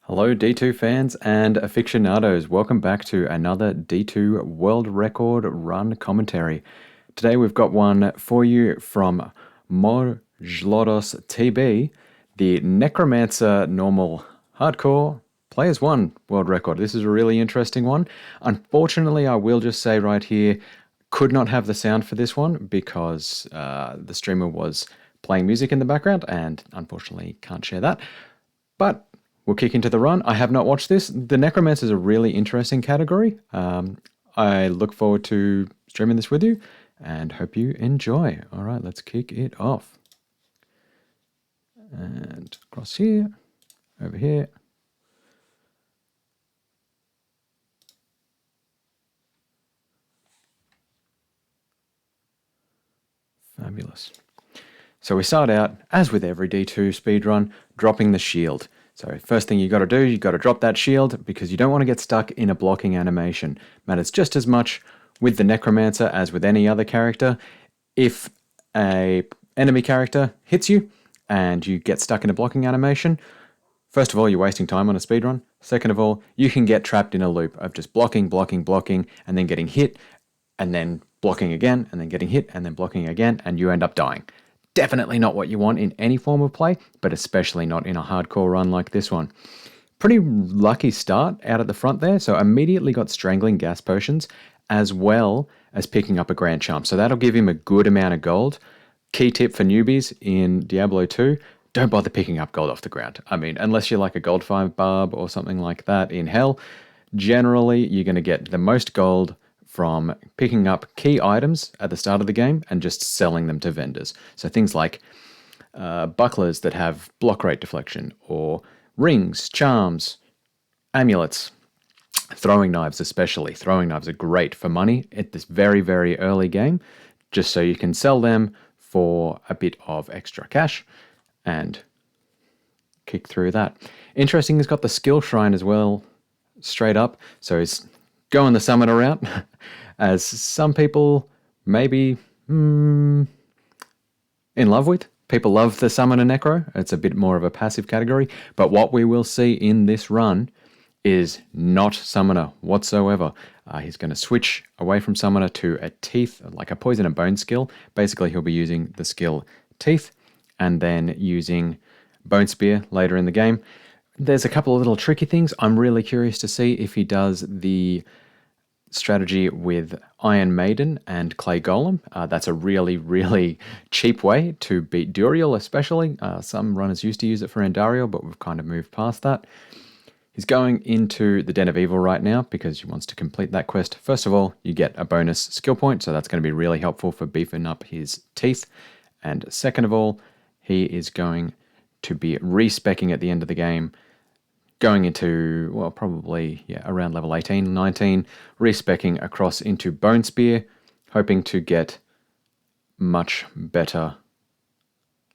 Hello D2 fans and aficionados, welcome back to another D2 World Record Run commentary. Today we've got one for you from MoJlodosTb, the Necromancer Normal Hardcore Players 1 World Record. This is a really interesting one. Unfortunately, I will just say right here, could not have the sound for this one because the streamer was playing music in the background and unfortunately can't share that. But we'll kick into the run. I have not watched this. The Necromancer is a really interesting category. I look forward to streaming this with you and hope you enjoy. All right, let's kick it off. And across here, over here. Fabulous. So we start out, as with every D2 speedrun, dropping the shield. So first thing you got to do, you got to drop that shield because you don't want to get stuck in a blocking animation. Matters just as much with the Necromancer as with any other character. If a enemy character hits you and you get stuck in a blocking animation, first of all, you're wasting time on a speedrun. Second of all, you can get trapped in a loop of just blocking, and then getting hit, and then blocking again, and then getting hit, and then blocking again, and you end up dying. Definitely not what you want in any form of play, but especially not in a hardcore run like this one. Pretty lucky start out at the front there, so immediately got Strangling Gas Potions as well as picking up a Grand Charm. So that'll give him a good amount of gold. Key tip for newbies in Diablo 2, don't bother picking up gold off the ground. I mean, unless you're like a Gold 5 barb or something like that in Hell, generally you're going to get the most gold from picking up key items at the start of the game and just selling them to vendors. So things like bucklers that have block rate deflection, or rings, charms, amulets, throwing knives especially. Throwing knives are great for money at this very, very early game, just so you can sell them for a bit of extra cash and kick through that. Interesting, he's got the skill shrine as well, straight up. So he's going the summoner route, as some people may be in love with. People love the summoner necro. It's a bit more of a passive category. But what we will see in this run is not summoner whatsoever. He's going to switch away from summoner to a teeth, like a poison and bone skill. Basically, he'll be using the skill teeth and then using bone spear later in the game. There's a couple of little tricky things. I'm really curious to see if he does the strategy with Iron Maiden and Clay Golem. That's a really, really cheap way to beat Duriel, especially. Some runners used to use it for Andariel, but we've kind of moved past that. He's going into the Den of Evil right now because he wants to complete that quest. First of all, you get a bonus skill point, so that's going to be really helpful for beefing up his teeth. And second of all, he is going to be respecking at the end of the game, going into, well, probably around level 18, 19, respecking across into Bone Spear, hoping to get much better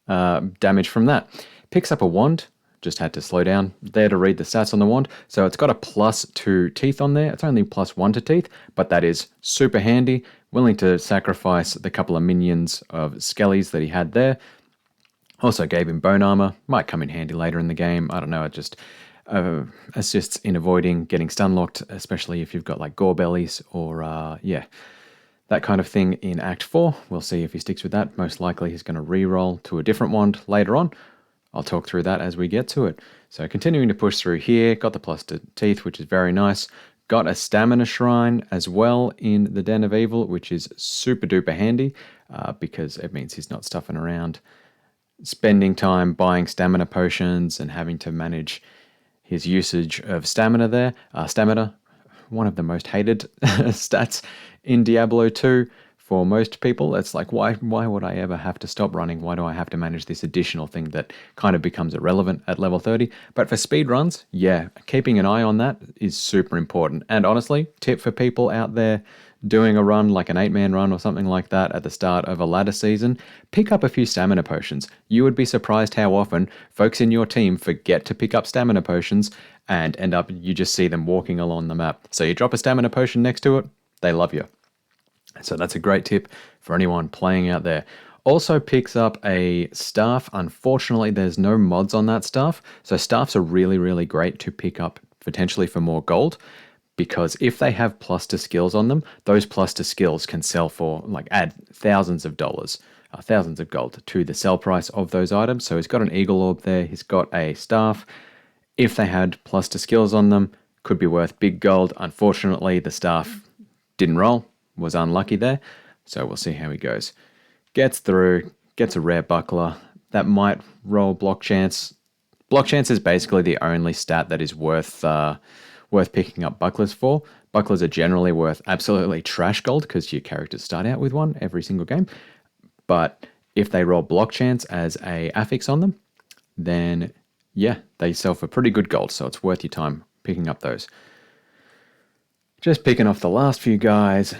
damage from that. Picks up a wand, just had to slow down there to read the stats on the wand. So it's got a +2 teeth on there. It's only +1 to teeth, but that is super handy. Willing to sacrifice the couple of minions of skellies that he had there. Also gave him bone armor. Might come in handy later in the game. I don't know, it just assists in avoiding getting stun locked, especially if you've got like gore bellies or that kind of thing in Act 4. We'll see if he sticks with that. Most likely he's going to re-roll to a different wand later on. I'll talk through that as we get to it. So continuing to push through here, got the +2 teeth, which is very nice. Got a stamina shrine as well in the Den of Evil, which is super duper handy because it means he's not stuffing around spending time buying stamina potions and having to manage his usage of stamina there. Stamina, one of the most hated stats in Diablo 2 for most people. It's like, why would I ever have to stop running? Why do I have to manage this additional thing that kind of becomes irrelevant at level 30? But for speedruns, yeah, keeping an eye on that is super important. And honestly, tip for people out there doing a run like an 8-man run or something like that at the start of a ladder season, pick up a few stamina potions. You would be surprised how often folks in your team forget to pick up stamina potions and end up, you just see them walking along the map. So you drop a stamina potion next to it, they love you. So that's a great tip for anyone playing out there. Also picks up a staff. Unfortunately, there's no mods on that staff. So staffs are really, really great to pick up potentially for more gold, because if they have plus to skills on them, those plus to skills can sell for, like, add thousands of dollars, thousands of gold to the sell price of those items. So he's got an eagle orb there. He's got a staff. If they had plus to skills on them, could be worth big gold. Unfortunately, the staff didn't roll, was unlucky there. So we'll see how he goes. Gets through, gets a rare buckler. That might roll block chance. Block chance is basically the only stat that is worth picking up bucklers for. Bucklers are generally worth absolutely trash gold because your characters start out with one every single game. But if they roll block chance as a affix on them, then yeah, they sell for pretty good gold. So it's worth your time picking up those. Just picking off the last few guys.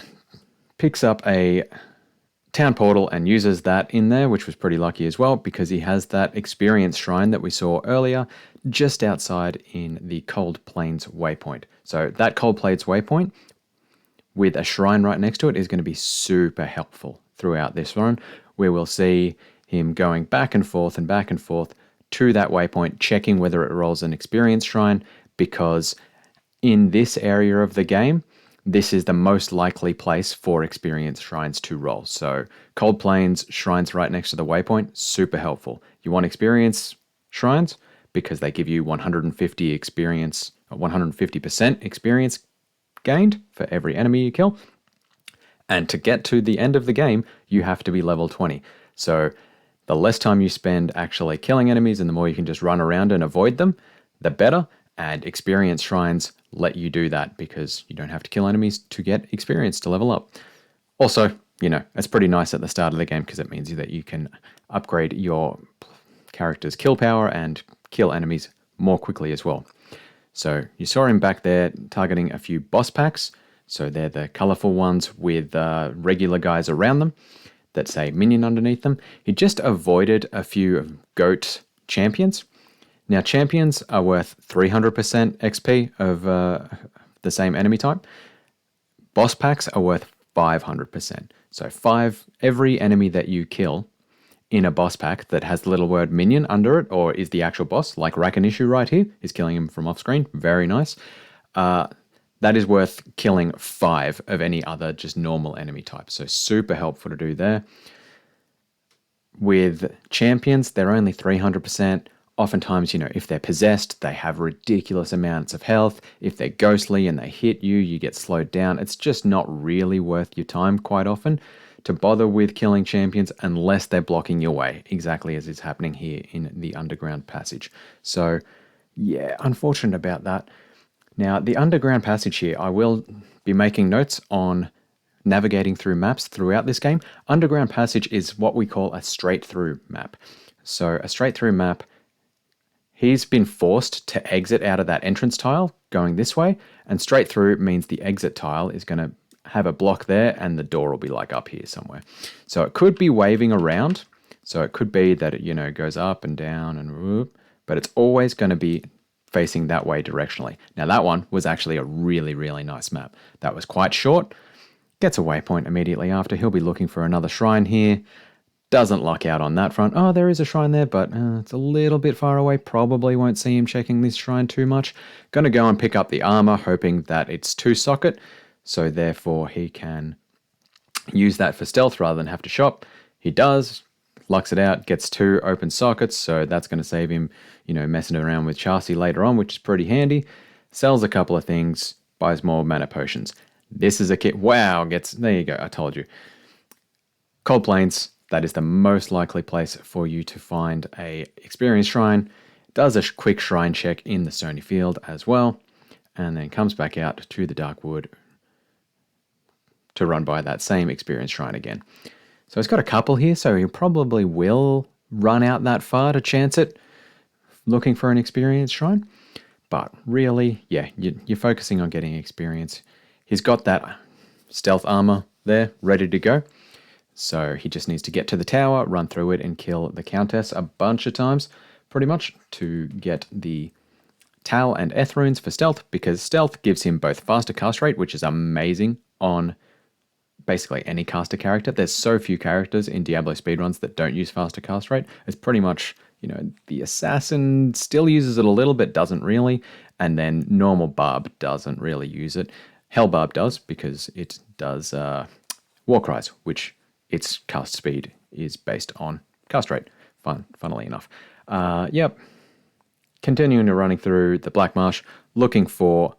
Picks up a town portal and uses that in there, which was pretty lucky as well, because he has that experience shrine that we saw earlier just outside in the Cold Plains waypoint. So that Cold Plains waypoint with a shrine right next to it is going to be super helpful throughout this run, where we'll see him going back and forth to that waypoint, checking whether it rolls an experience shrine, because in this area of the game, this is the most likely place for experience shrines to roll. So Cold Plains shrines right next to the waypoint, super helpful. You want experience shrines because they give you 150 experience, 150% experience gained for every enemy you kill. And to get to the end of the game, you have to be level 20. So the less time you spend actually killing enemies and the more you can just run around and avoid them, the better. And experience shrines let you do that because you don't have to kill enemies to get experience to level up. Also, you know, it's pretty nice at the start of the game because it means that you can upgrade your character's kill power and kill enemies more quickly as well. So you saw him back there targeting a few boss packs. So they're the colorful ones with regular guys around them that say minion underneath them. He just avoided a few goat champions. Now, champions are worth 300% XP of the same enemy type. Boss packs are worth 500%. So every enemy that you kill in a boss pack that has the little word minion under it, or is the actual boss, like Rakinishu right here, is killing him from off screen. Very nice. That is worth killing 5 of any other just normal enemy type. So super helpful to do there. With champions, they're only 300%. Oftentimes, you know, if they're possessed, they have ridiculous amounts of health. If they're ghostly and they hit you, you get slowed down. It's just not really worth your time quite often to bother with killing champions unless they're blocking your way, exactly as is happening here in the Underground Passage. So, yeah, unfortunate about that. Now, the Underground Passage here, I will be making notes on navigating through maps throughout this game. Underground Passage is what we call a straight-through map. So, a straight-through map, he's been forced to exit out of that entrance tile going this way, and straight through means the exit tile is going to have a block there and the door will be like up here somewhere. So it could be waving around. So it could be that it, you know, goes up and down and whoop, but it's always going to be facing that way directionally. Now that one was actually a really, really nice map. That was quite short. Gets a waypoint immediately after. He'll be looking for another shrine here. Doesn't luck out on that front. Oh, there is a shrine there, but it's a little bit far away. Probably won't see him checking this shrine too much. Going to go and pick up the armor, hoping that it's 2-socket, so therefore he can use that for stealth rather than have to shop. He does, lucks it out, gets 2 open sockets, so that's going to save him, you know, messing around with chassis later on, which is pretty handy. Sells a couple of things, buys more mana potions. This is a kit. Wow, there you go, I told you. Cold Plains. That is the most likely place for you to find a experience shrine. Does a quick shrine check in the Stony Field as well, and then comes back out to the Darkwood to run by that same experience shrine again. So he's got a couple here, so he probably will run out that far to chance it, looking for an experience shrine. But really, yeah, you're focusing on getting experience. He's got that stealth armor there, ready to go. So he just needs to get to the tower, run through it, and kill the Countess a bunch of times, pretty much, to get the Tal and Eth runes for stealth, because stealth gives him both faster cast rate, which is amazing on basically any caster character. There's so few characters in Diablo speedruns that don't use faster cast rate. It's pretty much, the assassin still uses it a little bit, doesn't really, and then normal barb doesn't really use it. Hellbarb does because it does Warcries, which its cast speed is based on cast rate, funnily enough. Yep. Continuing to running through the Black Marsh, looking for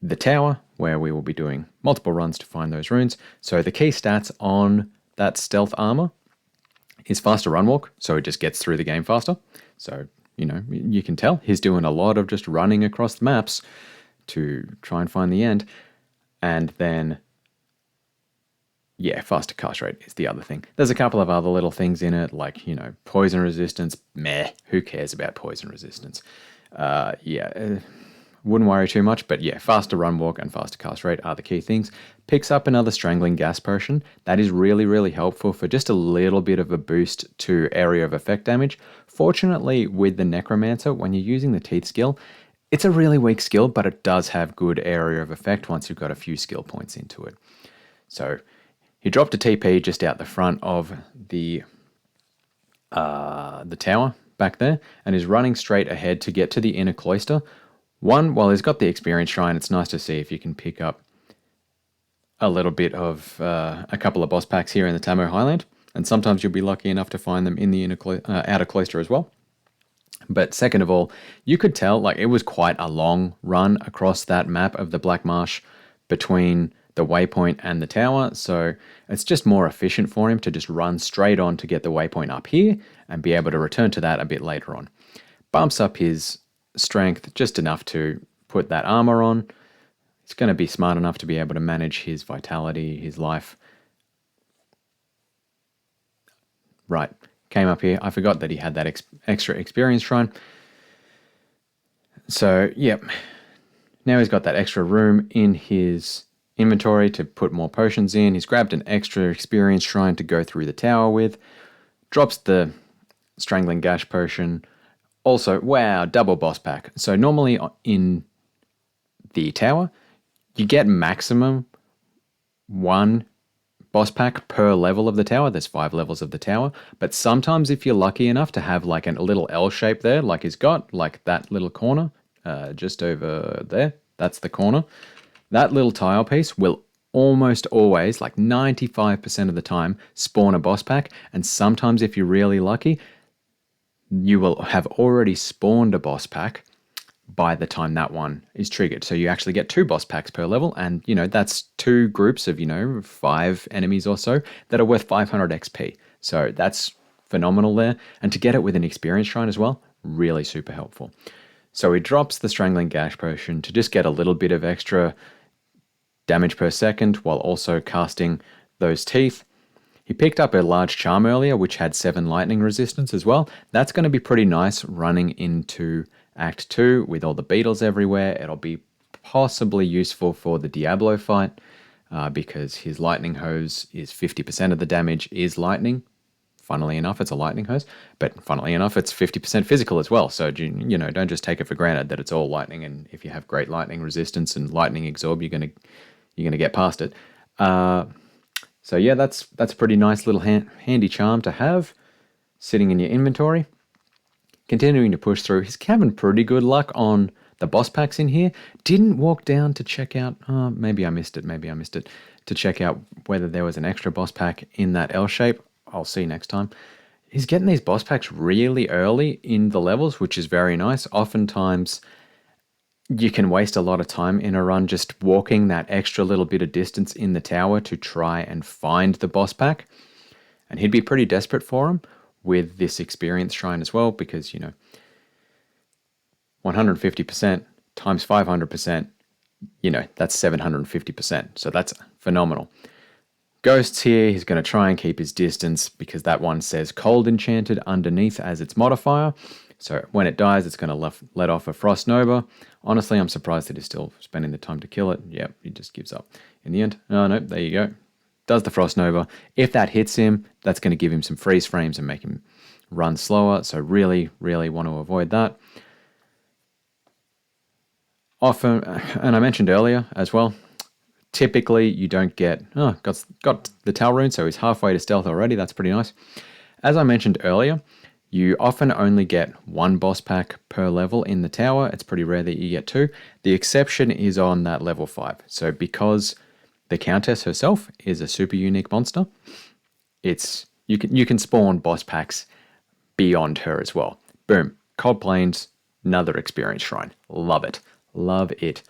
the tower, where we will be doing multiple runs to find those runes. So the key stats on that stealth armor is faster run walk, so it just gets through the game faster. So, you can tell he's doing a lot of just running across the maps to try and find the end. And then, yeah, faster cast rate is the other thing. There's a couple of other little things in it, like, poison resistance. Meh, who cares about poison resistance? Wouldn't worry too much, but yeah, faster run walk and faster cast rate are the key things. Picks up another strangling gas potion. That is really, really helpful for just a little bit of a boost to area of effect damage. Fortunately, with the Necromancer, when you're using the teeth skill, it's a really weak skill, but it does have good area of effect once you've got a few skill points into it. So he dropped a TP just out the front of the tower back there and is running straight ahead to get to the inner cloister. While he's got the experience shrine, it's nice to see if you can pick up a little bit of a couple of boss packs here in the Tamo Highland, and sometimes you'll be lucky enough to find them in the outer cloister as well. But second of all, you could tell it was quite a long run across that map of the Black Marsh between the waypoint and the tower, so it's just more efficient for him to just run straight on to get the waypoint up here and be able to return to that a bit later on. Bumps up his strength just enough to put that armor on. He's going to be smart enough to be able to manage his vitality, his life. Right, came up here. I forgot that he had that extra experience shrine. So, yep. Now he's got that extra room in his inventory to put more potions in. He's grabbed an extra experience shrine to go through the tower with. Drops the Strangling Gash potion. Also, wow, double boss pack. So normally in the tower, you get maximum one boss pack per level of the tower. There's 5 levels of the tower. But sometimes if you're lucky enough to have like a little L shape there, like he's got, like that little corner just over there, that's the corner. That little tile piece will almost always, like 95% of the time, spawn a boss pack. And sometimes if you're really lucky, you will have already spawned a boss pack by the time that one is triggered. So you actually get 2 boss packs per level, and that's 2 groups of 5 enemies or so that are worth 500 XP. So that's phenomenal there, and to get it with an experience shrine as well, really super helpful. So he drops the Strangling Gash potion to just get a little bit of extra damage per second while also casting those teeth. He picked up a large charm earlier, which had 7 lightning resistance as well. That's going to be pretty nice running into Act 2 with all the beetles everywhere. It'll be possibly useful for the Diablo fight because his lightning hose is 50% of the damage is lightning. Funnily enough, it's a lightning hose, but funnily enough, it's 50% physical as well. So, don't just take it for granted that it's all lightning. And if you have great lightning resistance and lightning absorb, you're going to get past it. So yeah, that's a pretty nice little handy charm to have sitting in your inventory. Continuing to push through. He's having pretty good luck on the boss packs in here. Didn't walk down to check out, maybe I missed it, to check out whether there was an extra boss pack in that L shape. I'll see next time. He's getting these boss packs really early in the levels, which is very nice. Oftentimes, you can waste a lot of time in a run just walking that extra little bit of distance in the tower to try and find the boss pack. And he'd be pretty desperate for him with this experience shrine as well, because, 150% times 500%, that's 750%. So that's phenomenal. Ghosts here, he's going to try and keep his distance because that one says cold enchanted underneath as its modifier. So when it dies, it's going to let off a Frost Nova. Honestly, I'm surprised that he's still spending the time to kill it. Yep, he just gives up in the end. Oh, no, there you go. Does the Frost Nova. If that hits him, that's going to give him some freeze frames and make him run slower. So really, really want to avoid that. Often, and I mentioned earlier as well, Typically, you don't get... Oh, got the Tal rune, so he's halfway to stealth already. That's pretty nice. As I mentioned earlier, you often only get one boss pack per level in the tower. It's pretty rare that you get two. The exception is on that level 5. So because the Countess herself is a super unique monster, you can spawn boss packs beyond her as well. Boom. Cold Plains, another experience shrine. Love it. Love it.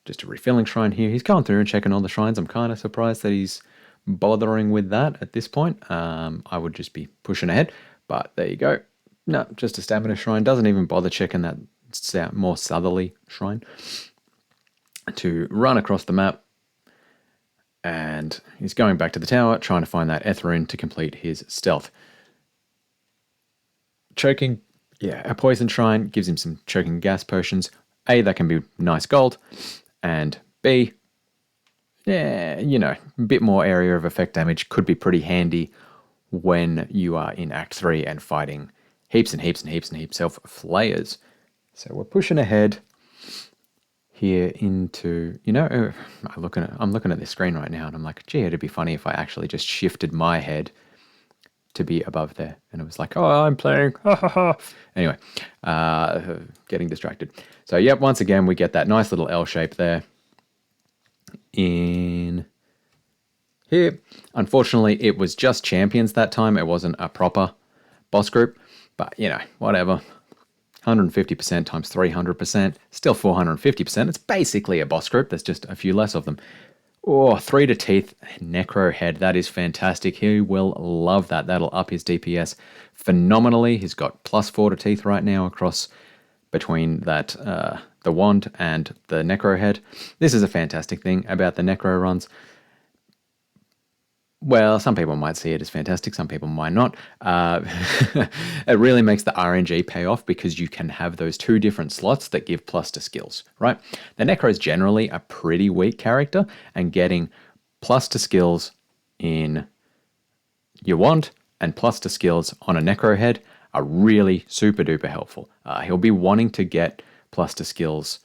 Just a refilling shrine here. He's going through and checking all the shrines. I'm kind of surprised that he's bothering with that at this point. I would just be pushing ahead, but there you go. No, just a stamina shrine. Doesn't even bother checking that more southerly shrine. To run across the map, and he's going back to the tower, trying to find that Etherine to complete his stealth. Choking, yeah, a poison shrine gives him some choking gas potions. A, that can be nice gold, and B, yeah, a bit more area of effect damage could be pretty handy when you are in Act 3 and fighting heaps and heaps and heaps and heaps of flayers. So we're pushing ahead here into, I'm looking at this screen right now and I'm like, gee, it'd be funny if I actually just shifted my head to be above there. And it was like, oh, I'm playing. Anyway, getting distracted. So, yep, once again, we get that nice little L shape there in here. Unfortunately, it was just champions that time. It wasn't a proper boss group, but, whatever. 150% times 300%, still 450%. It's basically a boss group. There's just a few less of them. Oh, 3 to teeth, Necro head. That is fantastic. He will love that. That'll up his DPS phenomenally. He's got +4 to teeth right now across between that the wand and the Necro head. This is a fantastic thing about the Necro runs. Well, some people might see it as fantastic, some people might not. It really makes the RNG pay off because you can have those 2 different slots that give plus to skills, right? The Necro is generally a pretty weak character, and getting plus to skills in your wand and plus to skills on a Necro head are really super duper helpful. He'll be wanting to get plus to skills,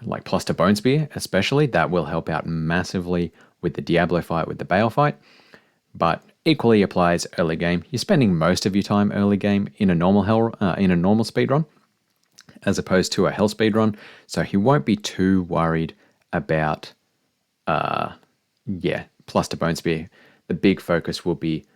like plus to Bone Spear especially. That will help out massively with the Diablo fight, with the Bale fight. But equally applies early game. You're spending most of your time early game in a normal speedrun, as opposed to a hell speedrun. So he won't be too worried about, plus to Bone Spear. The big focus will be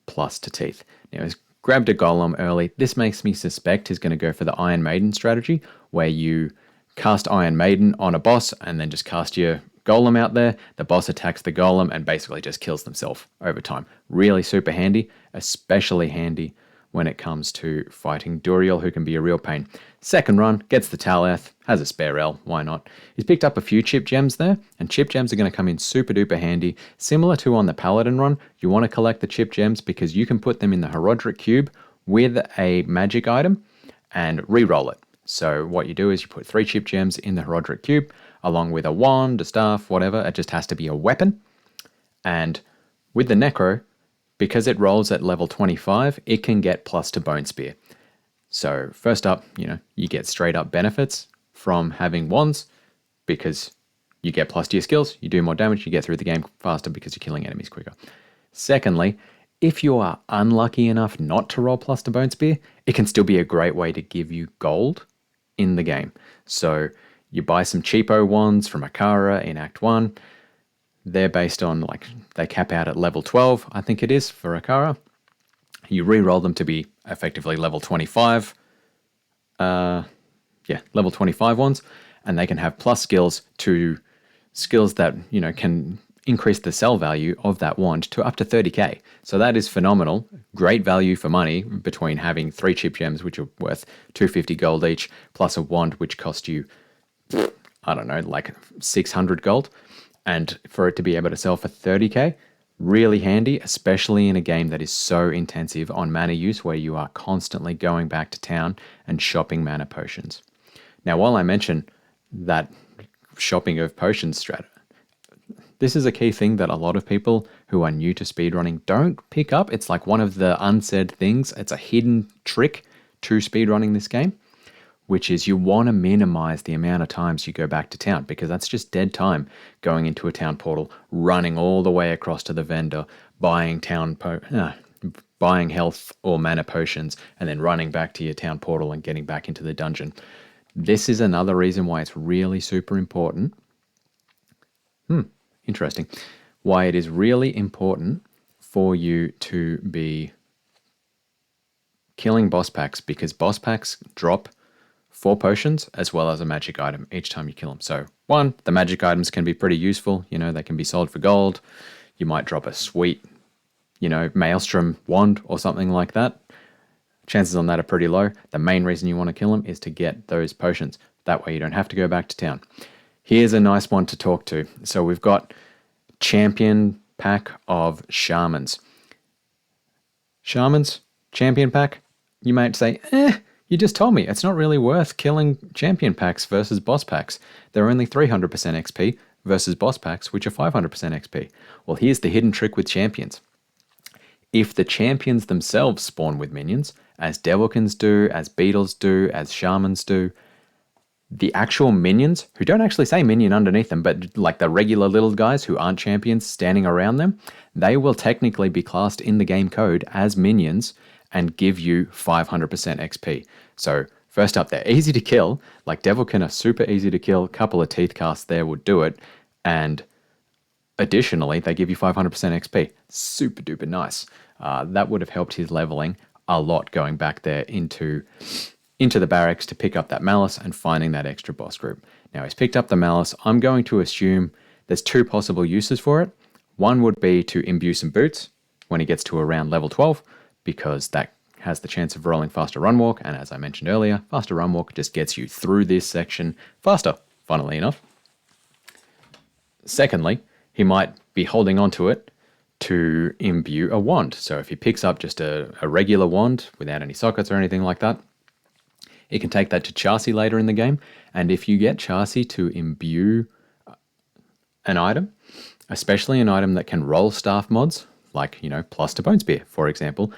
plus to teeth. Now he's grabbed a golem early. This makes me suspect he's going to go for the Iron Maiden strategy, where you cast Iron Maiden on a boss and then just cast your golem out there. The boss attacks the golem and basically just kills themselves over time. Really super handy, especially handy when it comes to fighting Duriel, who can be a real pain. Second run, gets the Taleth, has a spare L, why not? He's picked up a few chip gems there, and chip gems are going to come in super duper handy. Similar to on the Paladin run, you want to collect the chip gems because you can put them in the Horadric Cube with a magic item and re-roll it. So what you do is you put 3 chip gems in the Horadric Cube, along with a wand, a staff, whatever. It just has to be a weapon. And with the Necro, because it rolls at level 25, it can get plus to Bone Spear. So first up, you get straight up benefits from having wands, because you get plus to your skills, you do more damage, you get through the game faster because you're killing enemies quicker. Secondly, if you are unlucky enough not to roll plus to Bone Spear, it can still be a great way to give you gold in the game. So you buy some cheapo wands from Akara in Act 1. They're based on, they cap out at level 12, I think it is, for Akara. You re-roll them to be effectively level 25. Level 25 ones. And they can have plus skills to skills that, can increase the sell value of that wand to up to 30k. So that is phenomenal. Great value for money between having 3 chip gems, which are worth 250 gold each, plus a wand, which cost you, I don't know, like 600 gold. And for it to be able to sell for 30k, really handy, especially in a game that is so intensive on mana use, where you are constantly going back to town and shopping mana potions. Now, while I mention that shopping of potions strat, this is a key thing that a lot of people who are new to speedrunning don't pick up. It's like one of the unsaid things. It's a hidden trick to speedrunning this game. which is you want to minimize the amount of times you go back to town, because that's just dead time going into a town portal, running all the way across to the vendor, buying buying health or mana potions, and then running back to your town portal and getting back into the dungeon. This is another reason why it's really super important. Interesting. Why it is really important for you to be killing boss packs, because boss packs drop 4 potions as well as a magic item each time you kill them. So 1, the magic items can be pretty useful. You know, they can be sold for gold. You might drop a sweet, Maelstrom wand or something like that. Chances on that are pretty low. The main reason you want to kill them is to get those potions. That way you don't have to go back to town. Here's a nice one to talk to. So we've got champion pack of shamans. Shamans, champion pack. You might say, you just told me it's not really worth killing champion packs versus boss packs. They're only 300% XP versus boss packs, which are 500% XP. Well, here's the hidden trick with champions. If the champions themselves spawn with minions, as Devilkins do, as beetles do, as shamans do, the actual minions, who don't actually say minion underneath them, but like the regular little guys who aren't champions standing around them, they will technically be classed in the game code as minions and give you 500% XP. So first up, they're easy to kill. Like Devilkin are super easy to kill. A couple of teeth casts there would do it. And additionally, they give you 500% XP. Super duper nice. That would have helped his leveling a lot going back there into the barracks to pick up that Malice and finding that extra boss group. Now he's picked up the Malice. I'm going to assume there's 2 possible uses for it. One would be to imbue some boots when he gets to around level 12, because that has the chance of rolling faster run walk. And as I mentioned earlier, faster run walk just gets you through this section faster, funnily enough. Secondly, he might be holding on to it to imbue a wand. So if he picks up just a regular wand without any sockets or anything like that, he can take that to Chassis later in the game. And if you get Chassis to imbue an item, especially an item that can roll staff mods, like, plus to Bone Spear, for example,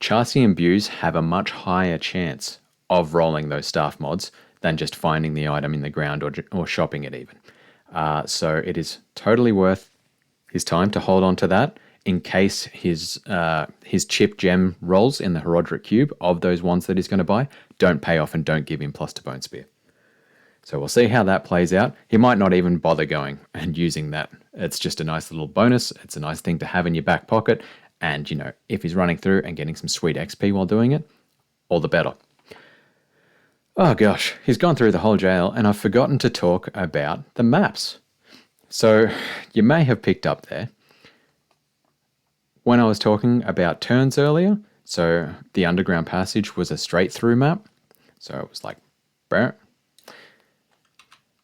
Chassis imbues have a much higher chance of rolling those staff mods than just finding the item in the ground or shopping it even. So it is totally worth his time to hold on to that in case his chip gem rolls in the Horadric Cube of those ones that he's going to buy don't pay off and don't give him plus to Bone Spear. So we'll see how that plays out. He might not even bother going and using that. It's just a nice little bonus. It's a nice thing to have in your back pocket. And, if he's running through and getting some sweet XP while doing it, all the better. Oh gosh, he's gone through the whole jail and I've forgotten to talk about the maps. So you may have picked up there when I was talking about turns earlier. So the underground passage was a straight through map. So it was like, burr.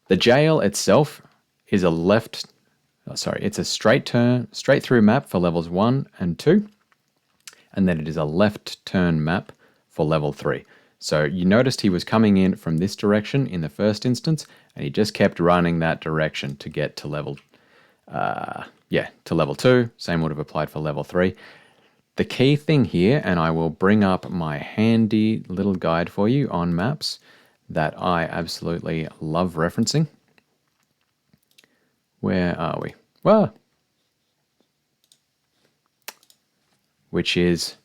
The jail itself is it's a straight through map for levels 1 and 2. And then it is a left turn map for level 3. So you noticed he was coming in from this direction in the first instance, and he just kept running that direction to get to level 2. Same would have applied for level 3. The key thing here, and I will bring up my handy little guide for you on maps that I absolutely love referencing. Where are we? Well, which is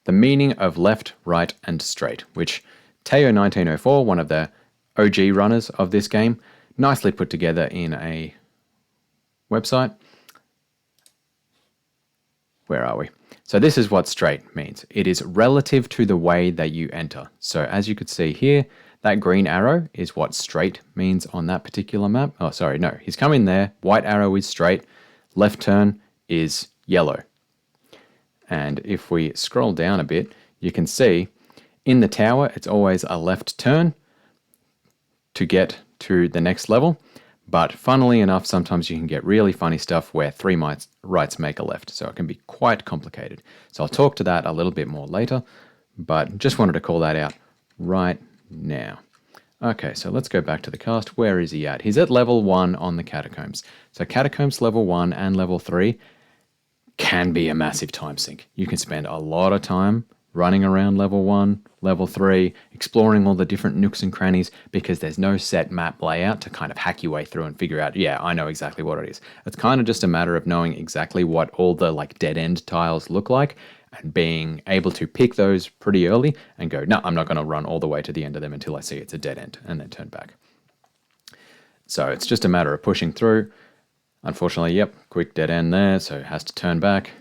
the meaning of left, right, and straight, which Teo1904, one of the OG runners of this game, nicely put together in a website. Where are we? So this is what straight means. It is relative to the way that you enter. So as you could see here, that green arrow is what straight means on that particular map. Oh, sorry, no. He's coming there. White arrow is straight. Left turn is yellow. And if we scroll down a bit, you can see in the tower, it's always a left turn to get to the next level. But funnily enough, sometimes you can get really funny stuff where 3 rights make a left. So it can be quite complicated. So I'll talk to that a little bit more later, but just wanted to call that out right now. Okay, so let's go back to the cast. Where is he at? He's at level 1 on the Catacombs. So Catacombs level 1 and level 3 can be a massive time sink. You can spend a lot of time running around level 1, level 3, exploring all the different nooks and crannies, because there's no set map layout to kind of hack your way through and figure out, yeah, I know exactly what it is. It's kind of just a matter of knowing exactly what all the like dead end tiles look like and being able to pick those pretty early and go, no, I'm not going to run all the way to the end of them until I see it's a dead end, and then turn back. So it's just a matter of pushing through. Unfortunately, yep, quick dead end there, so it has to turn back,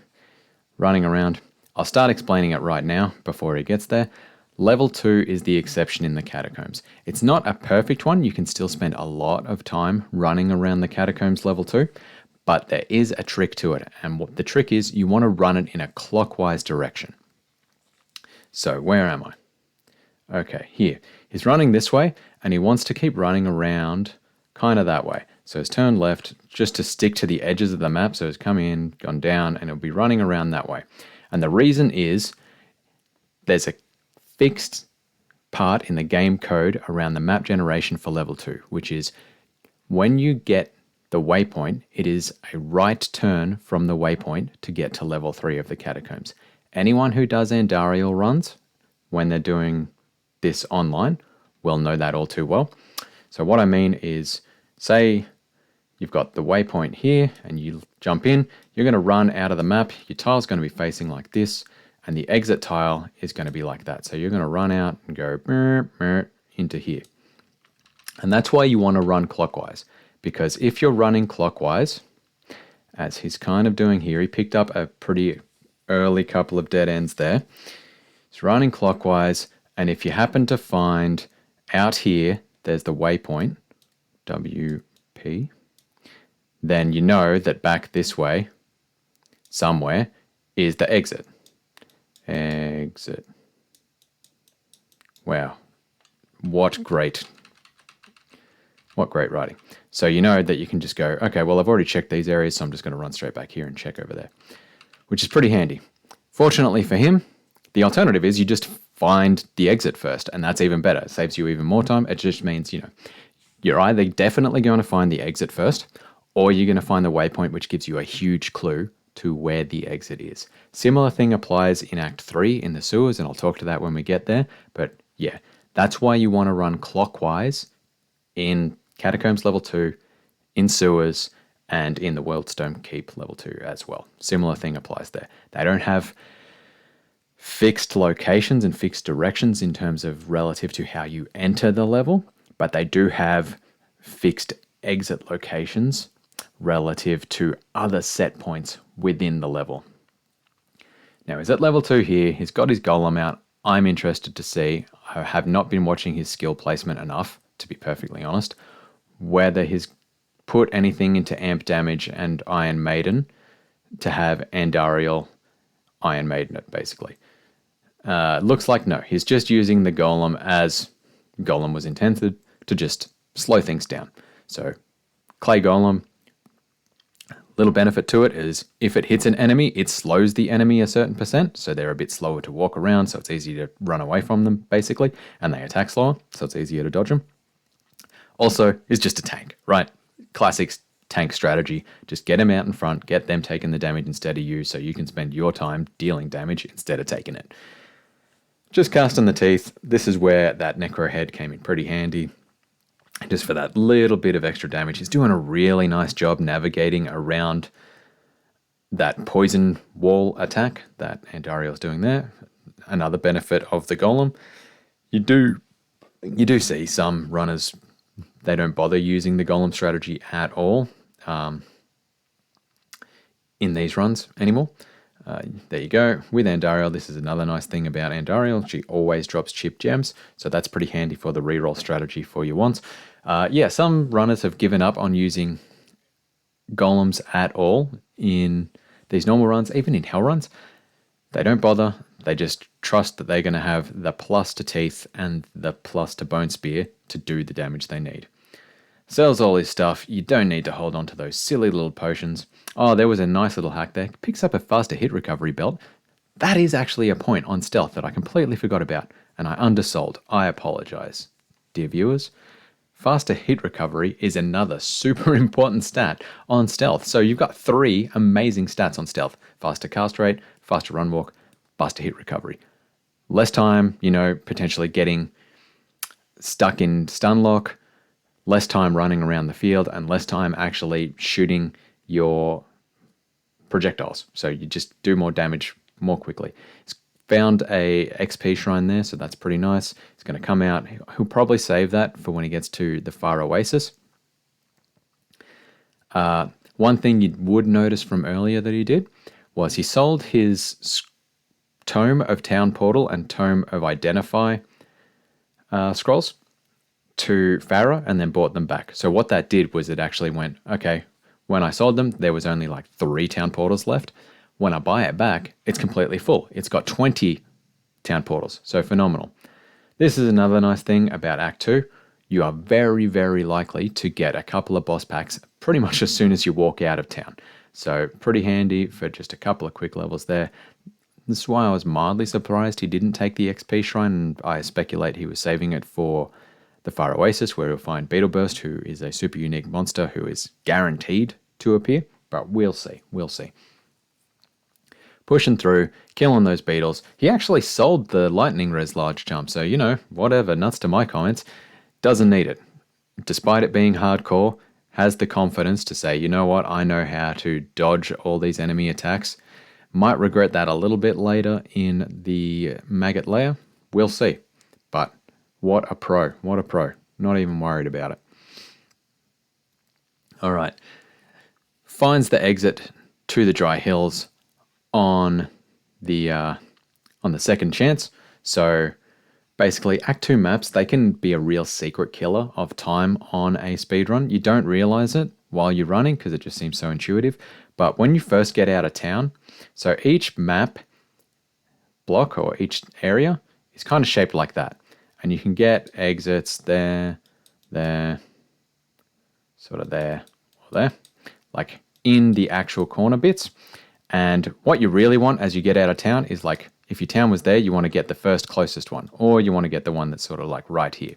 running around. I'll start explaining it right now before he gets there. Level 2 is the exception in the catacombs. It's not a perfect one. You can still spend a lot of time running around the catacombs level 2, but there is a trick to it. And what the trick is, you want to run it in a clockwise direction. So where am I? Okay, here. He's running this way, and he wants to keep running around kind of that way. So it's turned left just to stick to the edges of the map. So it's come in, gone down, and it'll be running around that way. And the reason is there's a fixed part in the game code around the map generation for level 2, which is when you get the waypoint, it is a right turn from the waypoint to get to level 3 of the catacombs. Anyone who does Andariel runs when they're doing this online will know that all too well. So what I mean is, say you've got the waypoint here and you jump in, you're going to run out of the map, your tile's going to be facing like this, and the exit tile is going to be like that. So you're going to run out and go into here. And that's why you want to run clockwise, because if you're running clockwise, as he's kind of doing here, he picked up a pretty early couple of dead ends there. He's running clockwise, and if you happen to find out here, there's the waypoint, WP, then you know that back this way, somewhere, is the exit. Exit. Wow. What great writing. So you know that you can just go, okay, well, I've already checked these areas, so I'm just going to run straight back here and check over there, which is pretty handy. Fortunately for him, the alternative is you just find the exit first, and that's even better. It saves you even more time. It just means, you know, you're either definitely going to find the exit first, or you're going to find the waypoint, which gives you a huge clue to where the exit is. Similar thing applies in Act 3 in the sewers, and I'll talk to that when we get there. But yeah, that's why you want to run clockwise in Catacombs level 2, in sewers, and in the Worldstone Keep level 2 as well. Similar thing applies there. They don't have fixed locations and fixed directions in terms of relative to how you enter the level, but they do have fixed exit locations relative to other set points within the level. Now he's at level 2 here, he's got his golem out. I'm interested to see, I have not been watching his skill placement enough, to be perfectly honest, whether he's put anything into amp damage and Iron Maiden to have Andariel Iron Maiden it, basically. Looks like no, he's just using the golem as golem was intended, to just slow things down. So clay golem, little benefit to it is if it hits an enemy, it slows the enemy a certain %, so they're a bit slower to walk around, so it's easy to run away from them, basically, and they attack slower, so it's easier to dodge them. Also, is just a tank, right? Classic tank strategy. Just get them out in front, get them taking the damage instead of you, so you can spend your time dealing damage instead of taking it. Just casting the teeth, this is where that Necro head came in pretty handy. Just for that little bit of extra damage. He's doing a really nice job navigating around that poison wall attack that Andariel's doing there. Another benefit of the golem. You do see some runners, they don't bother using the golem strategy at all in these runs anymore. There you go. With Andariel, this is another nice thing about Andariel. She always drops chip gems, so that's pretty handy for the reroll strategy for your wands. Yeah, some runners have given up on using golems at all in these normal runs, even in hell runs. They don't bother. They just trust that they're going to have the plus to teeth and the plus to bone spear to do the damage they need. Sells all his stuff. You don't need to hold on to those silly little potions. Oh, there was a nice little hack there. Picks up a faster hit recovery belt. That is actually a point on stealth that I completely forgot about, and I undersold. I apologize, dear viewers. Faster hit recovery is another super important stat on stealth. So you've got 3 amazing stats on stealth. Faster cast rate, faster run walk, faster hit recovery. Less time, potentially getting stuck in stun lock, less time running around the field, and less time actually shooting your projectiles. So you just do more damage more quickly. It's found a XP shrine there, so that's pretty nice. It's going to come out. He'll probably save that for when he gets to the Far Oasis. One thing you would notice from earlier that he did was he sold his Tome of Town Portal and Tome of Identify scrolls to Farah and then bought them back. So what that did was it actually went, okay, when I sold them, there was only like 3 town portals left. When I buy it back, it's completely full. It's got 20 town portals, so phenomenal. This is another nice thing about Act 2. You are very, very likely to get a couple of boss packs pretty much as soon as you walk out of town. So pretty handy for just a couple of quick levels there. This is why I was mildly surprised he didn't take the XP shrine, and I speculate he was saving it for the Far Oasis, where you'll find Beetleburst, who is a super unique monster who is guaranteed to appear, but we'll see. Pushing through, killing those beetles. He actually sold the Lightning Res Large Jump, so whatever, nuts to my comments. Doesn't need it. Despite it being hardcore, has the confidence to say, you know what, I know how to dodge all these enemy attacks. Might regret that a little bit later in the Maggot layer. We'll see. But what a pro. Not even worried about it. All right. Finds the exit to the Dry Hills on the second chance. So basically, Act 2 maps, they can be a real secret killer of time on a speedrun. You don't realize it while you're running because it just seems so intuitive. But when you first get out of town, so each map block or each area is kind of shaped like that. And you can get exits there, sort of there, or there, like in the actual corner bits. And what you really want as you get out of town is like, if your town was there, you want to get the first closest one, or you want to get the one that's sort of like right here.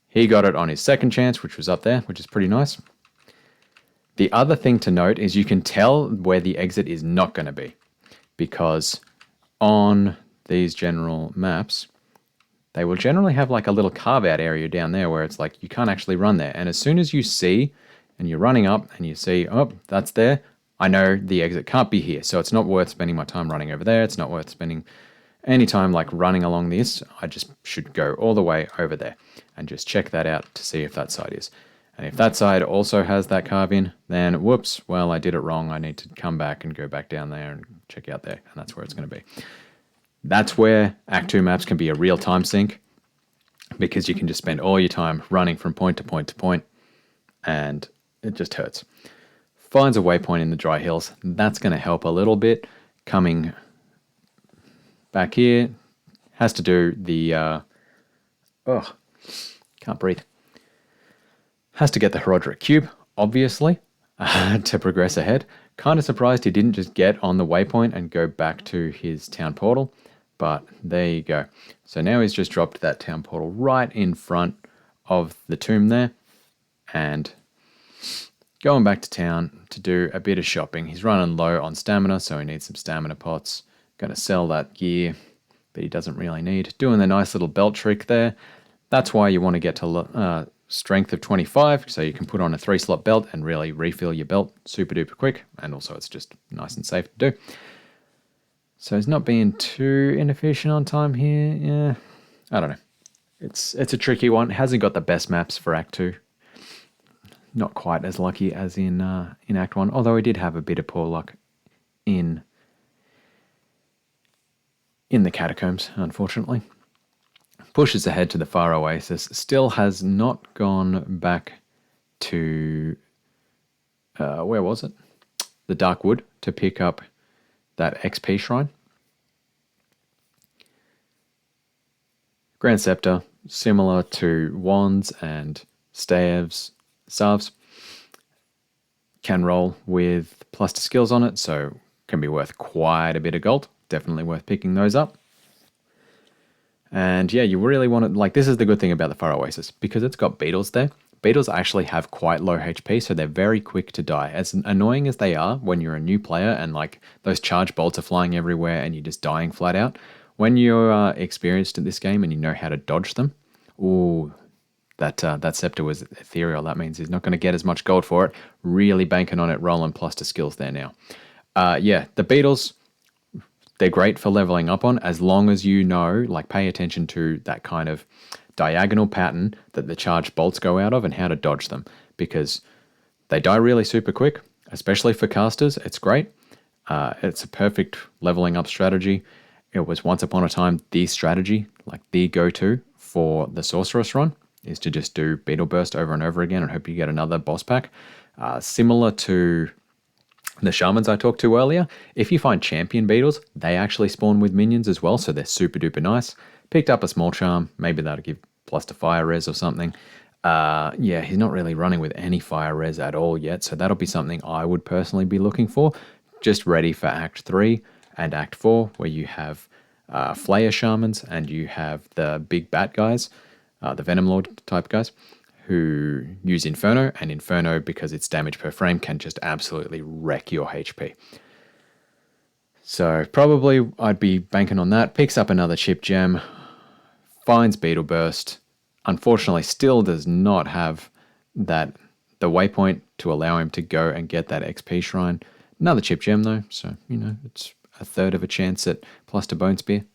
He got it on his second chance, which was up there, which is pretty nice. The other thing to note is you can tell where the exit is not going to be, because on these general maps, they will generally have like a little carve out area down there where it's like you can't actually run there. And as soon as you see, and you're running up and you see, oh, that's there, I know the exit can't be here. So it's not worth spending my time running over there. It's not worth spending any time like running along this. I just should go all the way over there and just check that out to see if that side is. And if that side also has that carve in, then whoops, well, I did it wrong. I need to come back and go back down there and check out there. And that's where it's going to be. That's where Act 2 maps can be a real time sink, because you can just spend all your time running from point to point to point, and it just hurts. Finds a waypoint in the Dry Hills. That's going to help a little bit. Coming back here, has to do the, can't breathe. Has to get the Horadric Cube, obviously, to progress ahead. Kind of surprised he didn't just get on the waypoint and go back to his town portal, but there you go. So now he's just dropped that town portal right in front of the tomb there, and going back to town to do a bit of shopping. He's running low on stamina, so he needs some stamina pots. Going to sell that gear that he doesn't really need. Doing the nice little belt trick there. That's why you want to get to strength of 25, so you can put on a 3-slot belt and really refill your belt super duper quick, and also it's just nice and safe to do. So he's not being too inefficient on time here. Yeah, I don't know. It's a tricky one. Hasn't got the best maps for Act 2. Not quite as lucky as in Act 1, although he did have a bit of poor luck in the catacombs, unfortunately. Pushes ahead to the Far Oasis. Still has not gone back to, where was it? The Dark Wood to pick up that XP shrine. Grand Scepter, similar to wands and staves, salves, can roll with plus to skills on it, so can be worth quite a bit of gold. Definitely worth picking those up. And yeah, you really want to, like, this is the good thing about the Far Oasis, because it's got beetles there. Beetles actually have quite low HP, so they're very quick to die. As annoying as they are when you're a new player and like those charge bolts are flying everywhere and you're just dying flat out, when you're experienced in this game and you know how to dodge them, ooh, that scepter was ethereal. That means he's not going to get as much gold for it. Really banking on it, rolling plus to skills there now. Yeah, the beetles, they're great for leveling up on, as long as you know, like, pay attention to that kind of diagonal pattern that the charged bolts go out of and how to dodge them, because they die really super quick, especially for casters. It's great. It's a perfect leveling up strategy. It was once upon a time the strategy, like the go-to for the Sorceress run, is to just do Beetle Burst over and over again and hope you get another boss pack. Similar to the shamans I talked to earlier, if you find champion beetles, they actually spawn with minions as well, so they're super duper nice. Picked up a small charm, maybe that'll give plus to fire res or something. Yeah, he's not really running with any fire res at all yet, so that'll be something I would personally be looking for. Just ready for Act 3 and Act 4, where you have Flayer shamans and you have the big bat guys, the Venom Lord type guys, who use Inferno, and Inferno, because its damage per frame, can just absolutely wreck your HP. So probably I'd be banking on that. Picks up another chip gem, finds Beetle Burst. Unfortunately, still does not have the waypoint to allow him to go and get that XP shrine. Another chip gem though, so you know, it's a third of a chance at plus to Bone Spear.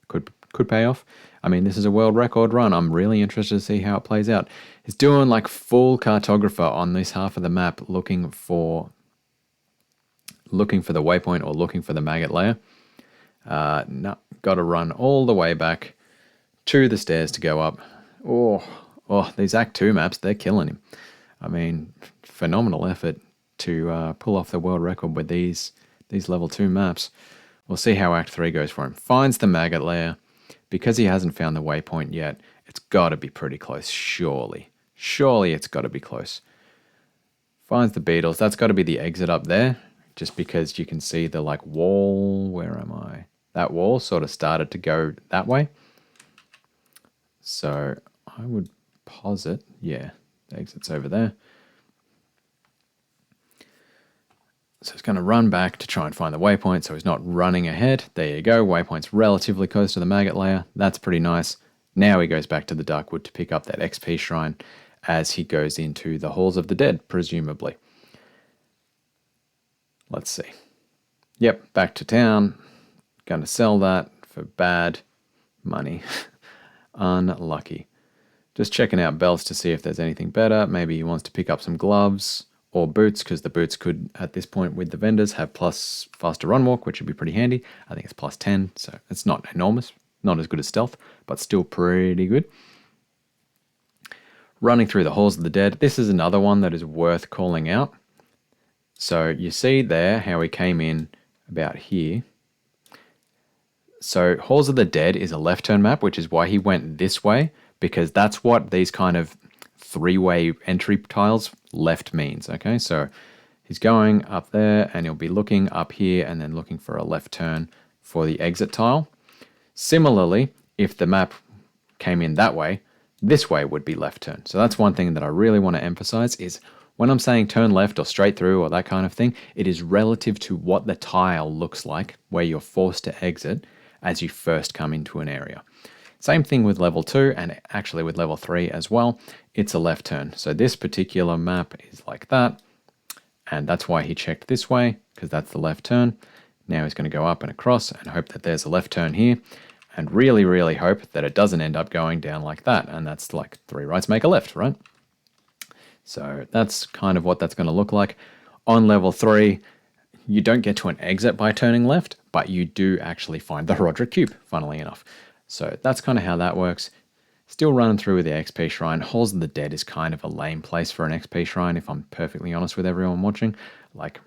Could pay off. I mean, this is a world record run. I'm really interested to see how it plays out. He's doing like full cartographer on this half of the map, looking for the waypoint or looking for the maggot layer. No, got to run all the way back to the stairs to go up. Oh, these Act 2 maps, they're killing him. I mean, phenomenal effort to pull off the world record with these level 2 maps. We'll see how Act 3 goes for him. Finds the maggot layer. Because he hasn't found the waypoint yet, it's got to be pretty close, surely. Surely it's got to be close. Finds the beetles. That's got to be the exit up there, just because you can see the like wall. Where am I? That wall sort of started to go that way. So I would posit, yeah, the exit's over there. So he's going to run back to try and find the waypoint, so he's not running ahead. There you go, waypoint's relatively close to the maggot layer. That's pretty nice. Now he goes back to the Darkwood to pick up that XP shrine as he goes into the Halls of the Dead, presumably. Let's see. Yep, back to town. Going to sell that for bad money. Unlucky. Just checking out belts to see if there's anything better. Maybe he wants to pick up some gloves or boots, because the boots could, at this point with the vendors, have plus faster run walk, which would be pretty handy. I think it's plus 10, so it's not enormous, not as good as stealth, but still pretty good. Running through the Halls of the Dead, this is another one that is worth calling out. So you see there how he came in about here. So Halls of the Dead is a left turn map, which is why he went this way, because that's what these kind of three-way entry tiles left means. Okay, so he's going up there and he'll be looking up here and then looking for a left turn for the exit tile. Similarly, if the map came in that way, this way would be left turn. So that's one thing that I really want to emphasize is when I'm saying turn left or straight through or that kind of thing, it is relative to what the tile looks like where you're forced to exit as you first come into an area. Same thing with level 2 and actually with level 3 as well. It's a left turn. So this particular map is like that. And that's why he checked this way, because that's the left turn. Now he's going to go up and across and hope that there's a left turn here. And really, really hope that it doesn't end up going down like that. And that's like 3 rights make a left, right? So that's kind of what that's going to look like. On level 3, you don't get to an exit by turning left, but you do actually find the Horadric Cube, funnily enough. So that's kind of how that works. Still running through with the XP Shrine. Halls of the Dead is kind of a lame place for an XP Shrine, if I'm perfectly honest with everyone watching. Like,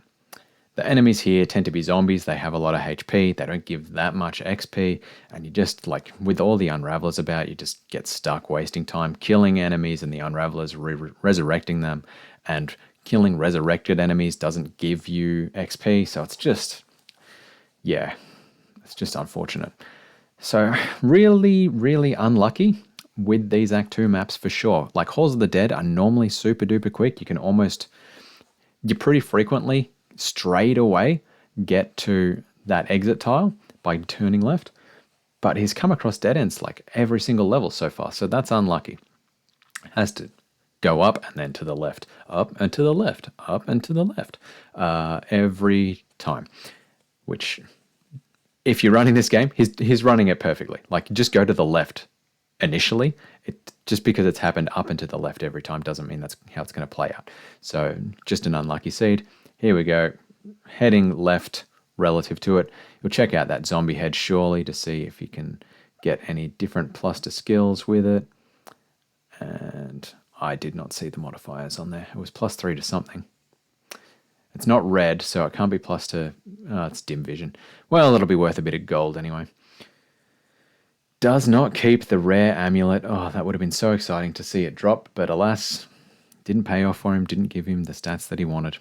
the enemies here tend to be zombies. They have a lot of HP. They don't give that much XP. And you just, like, with all the Unravelers about, you just get stuck wasting time killing enemies and the Unravelers resurrecting them. And killing resurrected enemies doesn't give you XP. So it's just, yeah, it's just unfortunate. So really, really unlucky with these Act 2 maps for sure. Like Halls of the Dead are normally super duper quick. You pretty frequently straight away get to that exit tile by turning left. But he's come across dead ends like every single level so far. So that's unlucky. Has to go up and then to the left, up and to the left, up and to the left every time. Which, if you're running this game, he's running it perfectly. Like, just go to the left initially. Just because it's happened up and to the left every time doesn't mean that's how it's going to play out. So just an unlucky seed. Here we go. Heading left relative to it. You'll check out that zombie head surely to see if you can get any different plus to skills with it. And I did not see the modifiers on there. It was +3 to something. It's not red, so it can't be plus to... it's dim vision. Well, it'll be worth a bit of gold anyway. Does not keep the rare amulet. Oh, that would have been so exciting to see it drop, but alas, didn't pay off for him, didn't give him the stats that he wanted.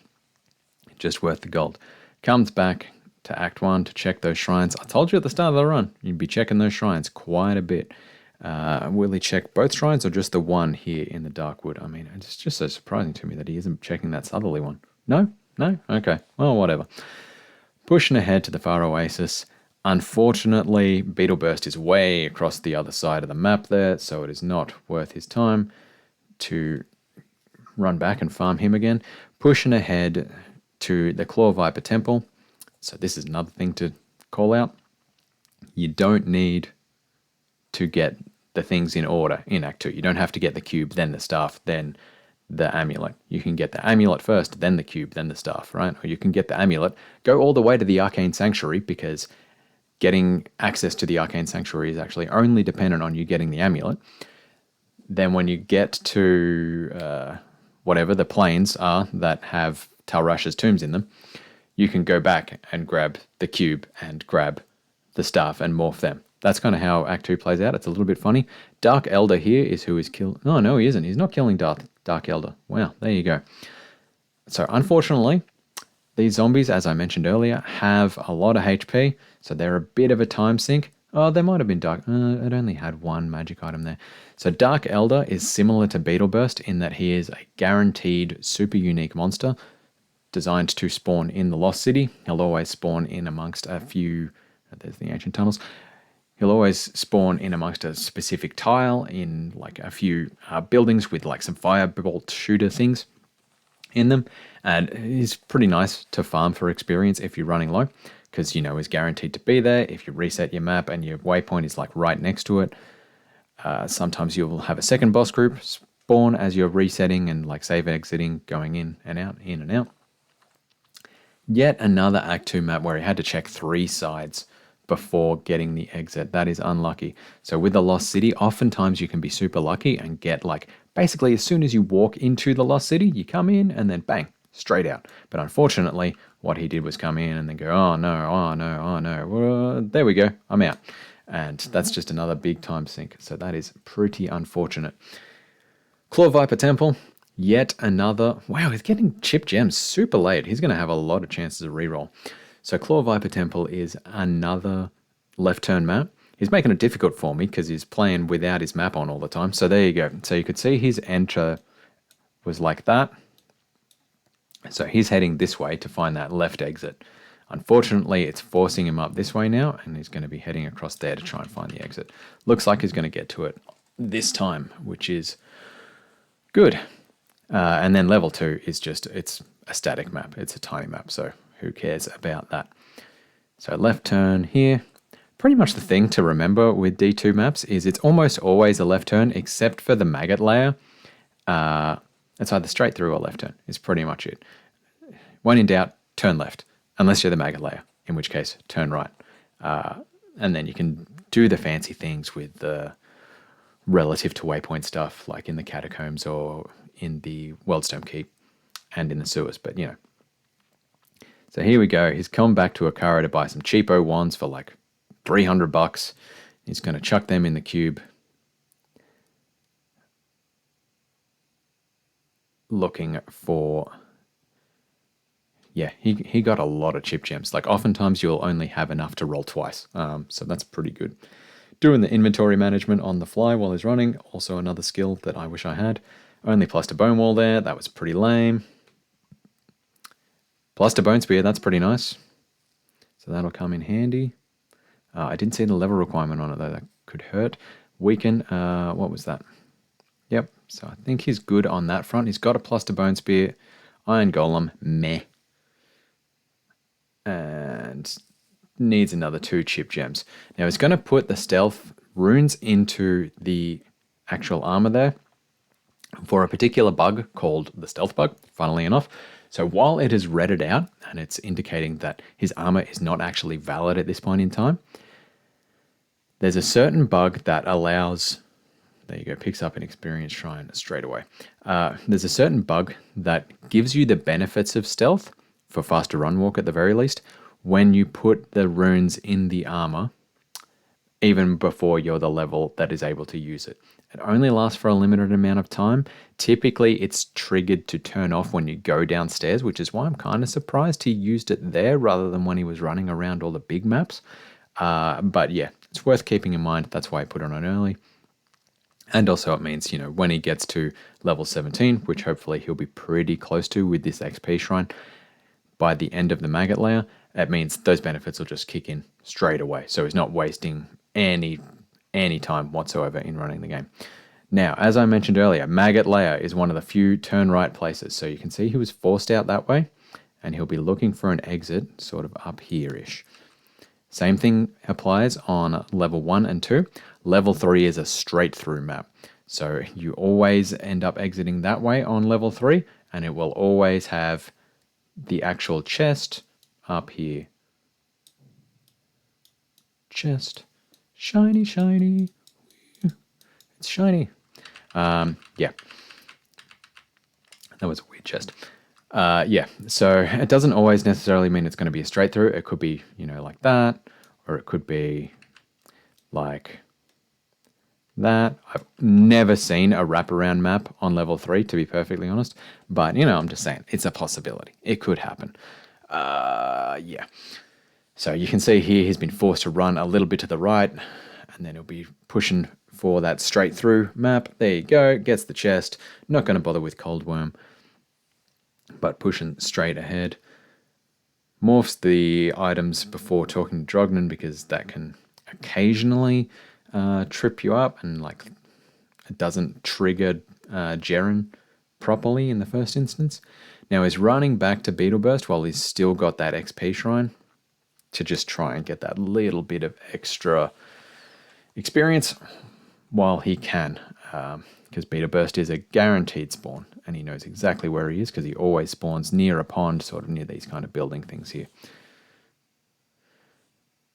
Just worth the gold. Comes back to Act 1 to check those shrines. I told you at the start of the run, you'd be checking those shrines quite a bit. Will he check both shrines or just the one here in the Darkwood? I mean, it's just so surprising to me that he isn't checking that southerly one. No? No? Okay. Well, whatever. Pushing ahead to the Far Oasis. Unfortunately, Beetle Burst is way across the other side of the map there, so it is not worth his time to run back and farm him again. Pushing ahead to the Claw Viper Temple. So this is another thing to call out. You don't need to get the things in order in Act 2. You don't have to get the cube, then the staff, then the amulet. You can get the amulet first, then the cube, then the staff, right? Or you can get the amulet, go all the way to the Arcane Sanctuary, because getting access to the Arcane Sanctuary is actually only dependent on you getting the amulet. Then when you get to whatever the plains are that have Talrash's tombs in them, you can go back and grab the cube and grab the staff and morph them. That's kind of how Act 2 plays out. It's a little bit funny. Dark Elder here is who is killed. Oh, no, he isn't. He's not killing Dark Elder. Wow, there you go. So unfortunately, these zombies, as I mentioned earlier, have a lot of HP, so they're a bit of a time sink. Oh, there might have been Dark... it only had one magic item there. So Dark Elder is similar to Beetle Burst in that he is a guaranteed super unique monster designed to spawn in the Lost City. He'll always spawn in amongst a few... There's the Ancient Tunnels. He'll always spawn in amongst a specific tile in like a few buildings with like some firebolt shooter things in them. And he's pretty nice to farm for experience if you're running low, because, you know, he's guaranteed to be there. If you reset your map and your waypoint is like right next to it, sometimes you'll have a second boss group spawn as you're resetting and like save exiting, going in and out, in and out. Yet another Act 2 map where he had to check 3 sides before getting the exit. That is unlucky. So with the Lost City, oftentimes you can be super lucky and get like, basically as soon as you walk into the Lost City, you come in and then bang, straight out. But unfortunately, what he did was come in and then go, oh no, oh no, oh no, well, there we go, I'm out. And that's just another big time sink. So that is pretty unfortunate. Claw Viper Temple, yet another, wow, he's getting chip gems super late. He's going to have a lot of chances of reroll. So Claw Viper Temple is another left turn map. He's making it difficult for me because he's playing without his map on all the time. So there you go. So you could see his enter was like that. So he's heading this way to find that left exit. Unfortunately, it's forcing him up this way now, and he's going to be heading across there to try and find the exit. Looks like he's going to get to it this time, which is good. And then level 2 is just, it's a static map. It's a tiny map, so who cares about that? So left turn here. Pretty much the thing to remember with D2 maps is it's almost always a left turn, except for the maggot layer. It's either straight through or left turn is pretty much it. When in doubt, turn left, unless you're the maggot layer, in which case, turn right. And then you can do the fancy things with the relative to waypoint stuff, like in the catacombs or in the Weldstone Keep and in the sewers, but you know. So here we go. He's come back to Akara to buy some cheapo wands for like $300. He's going to chuck them in the cube. Looking for... Yeah, he got a lot of chip gems. Like oftentimes you'll only have enough to roll twice. So that's pretty good. Doing the inventory management on the fly while he's running, also another skill that I wish I had. Only plus to bone wall there, that was pretty lame. Plus to bone spear, that's pretty nice. So that'll come in handy. I didn't see the level requirement on it though, that could hurt. Weaken, what was that? Yep, so I think he's good on that front. He's got a plus to bone spear. Iron Golem, meh. And needs another 2 chip gems. Now he's going to put the stealth runes into the actual armor there for a particular bug called the stealth bug, funnily enough. So while it is redded out and it's indicating that his armor is not actually valid at this point in time, there's a certain bug that allows, there you go, picks up an experience shrine straight away. There's a certain bug that gives you the benefits of stealth, for faster run walk at the very least, when you put the runes in the armor, even before you're the level that is able to use it. It only lasts for a limited amount of time. Typically, it's triggered to turn off when you go downstairs, which is why I'm kind of surprised he used it there rather than when he was running around all the big maps. But yeah, it's worth keeping in mind. That's why I put it on early. And also it means, you know, when he gets to level 17, which hopefully he'll be pretty close to with this XP shrine, by the end of the maggot layer, it means those benefits will just kick in straight away. So he's not wasting any time whatsoever in running the game. Now, as I mentioned earlier, maggot layer is one of the few turn right places. So you can see he was forced out that way, and he'll be looking for an exit sort of up here-ish. Same thing applies on level 1 and 2. Level 3 is a straight through map. So you always end up exiting that way on level 3, and it will always have the actual chest up here. Chest. Shiny, shiny. It's shiny. Yeah. That was a weird chest. Yeah, so it doesn't always necessarily mean it's going to be a straight through. It could be, you know, like that, or it could be like that. I've never seen a wraparound map on level 3, to be perfectly honest. But, you know, I'm just saying, it's a possibility. It could happen. Yeah. So you can see here he's been forced to run a little bit to the right, and then he'll be pushing for that straight through map. There you go, gets the chest. Not going to bother with Cold Worm, but pushing straight ahead. Morphs the items before talking to Drognan, because that can occasionally trip you up, and like it doesn't trigger Jaren properly in the first instance. Now he's running back to Beetle Burst while he's still got that XP shrine to just try and get that little bit of extra experience while he can, because Beetle Burst is a guaranteed spawn, and he knows exactly where he is because he always spawns near a pond, sort of near these kind of building things here.